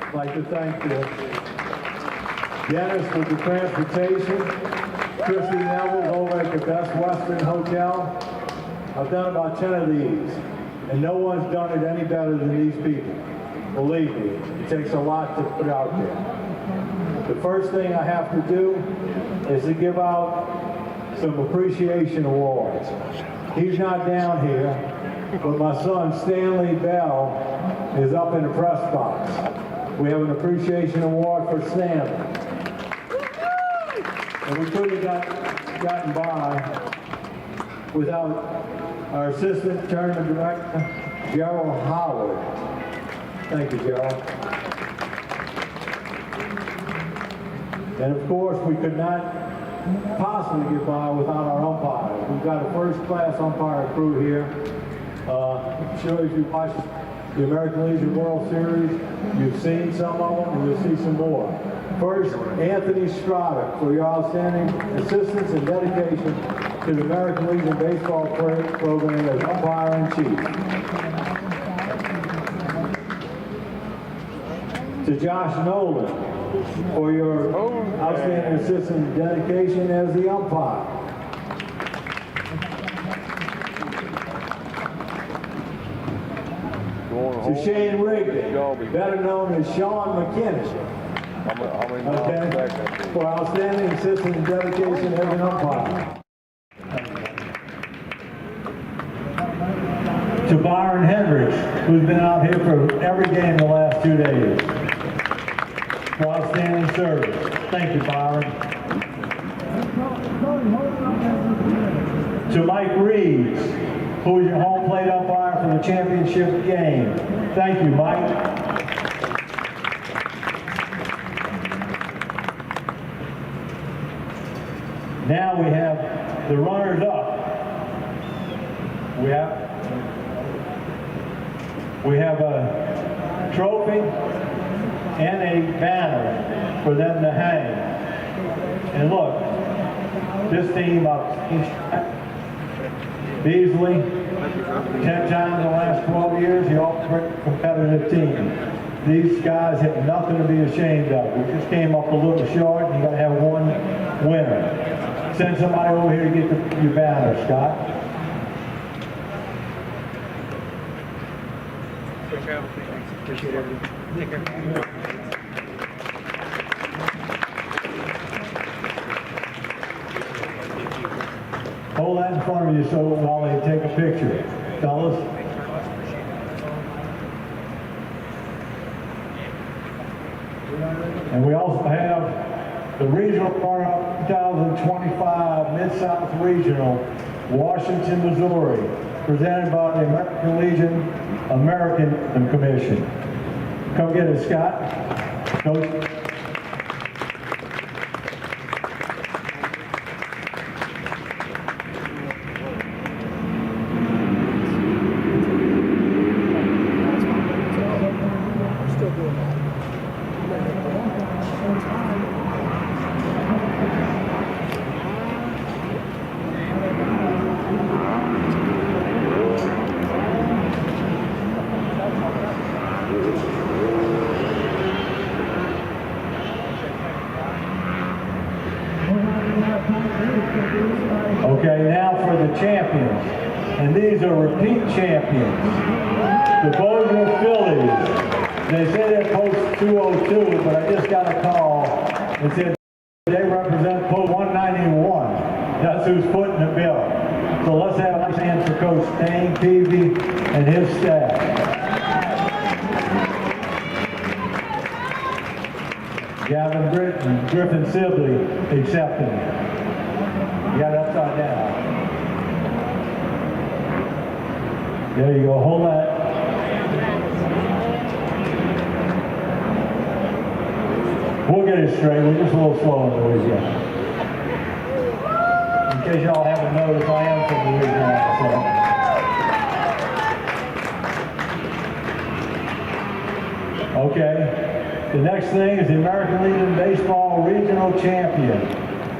I'd like to thank Dennis for the transportation, Christy Neville over at the Best Western Hotel. I've done about 10 of these, and no one's done it any better than these people. Believe me, it takes a lot to put out there. The first thing I have to do is to give out some appreciation awards. He's not down here, but my son Stanley Bell is up in the press box. We have an appreciation award for Stanley. And we couldn't have gotten by without our assistant tournament director, Gerald Howard. Thank you, Gerald. And of course, we could not possibly get by without our umpires. We've got a first-class umpire crew here. I'm sure if you watch the American Legion World Series, you've seen some of them, and you'll see some more. First, Anthony Strada for your outstanding assistance and dedication to the American Legion Baseball program as umpire-in-chief. To Josh Nolan for your outstanding assistance and dedication as the umpire. To Shane Rigdon, better known as Sean McKinnon. Okay, for outstanding assistance and dedication as an umpire. To Byron Hendricks, who's been out here for every game the last 2 days. For outstanding service. Thank you, Byron. To Mike Reeves, who is your home plate umpire for the championship game. Thank you, Mike. Now we have the runners-up. We have a trophy and a banner for them to hang. And look, this team up Beasley, 10 times in the last 12 years, the ultimate competitive team. These guys have nothing to be ashamed of. We just came up a little short, and you got to have one winner. Send somebody over here to get your banner, Scott. Appreciate everything. Hold that in front of you so while they take a picture, fellas. And we also have the regional part of 2025 Mid-South Regional, Washington, Missouri, presented by the American Legion American Commission. Come get it, Scott. Coach. Okay, now for the champions. And these are repeat champions. The Bossier Phillies. They say they post 202, but I just got a call and said they represent post 191. That's who's footing the bill. So let's have a nice hand for Coach Dane Peavy and his staff. Gavin Britton, Griffin Sibley accepting. You got it upside down. There you go, hold that. We'll get it straight, we're just a little slow in Louisiana. In case y'all haven't noticed, I am from Louisiana, so. Okay, the next thing is the American Legion Baseball Regional Champion,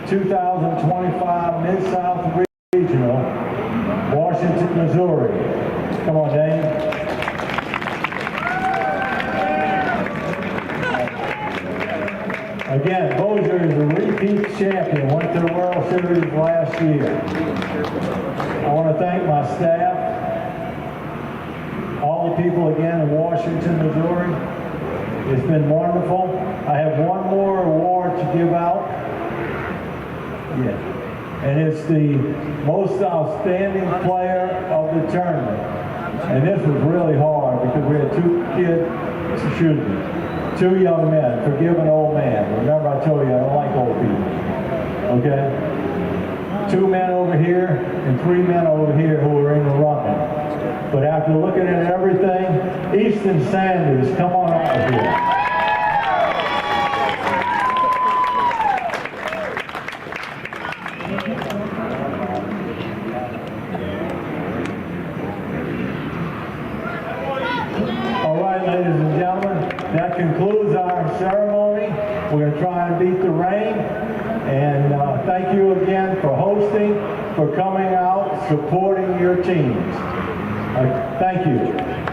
2025 Mid-South Regional, Washington, Missouri. Come on, Dane. Again, Bossier is a repeat champion, went to the World Series last year. I want to thank my staff, all the people again in Washington, Missouri. It's been wonderful. I have one more award to give out. Yeah. And it's the most outstanding player of the tournament. And this was really hard because we had two young men. Forgive an old man. Remember I told you I don't like old people. Okay? 2 men over here and 3 men over here who were in the running. But after looking at everything, Easton Sanders, come on out here. Ladies and gentlemen, that concludes our ceremony. We're going to try and beat the rain. And thank you again for hosting, for coming out, supporting your teams. Thank you.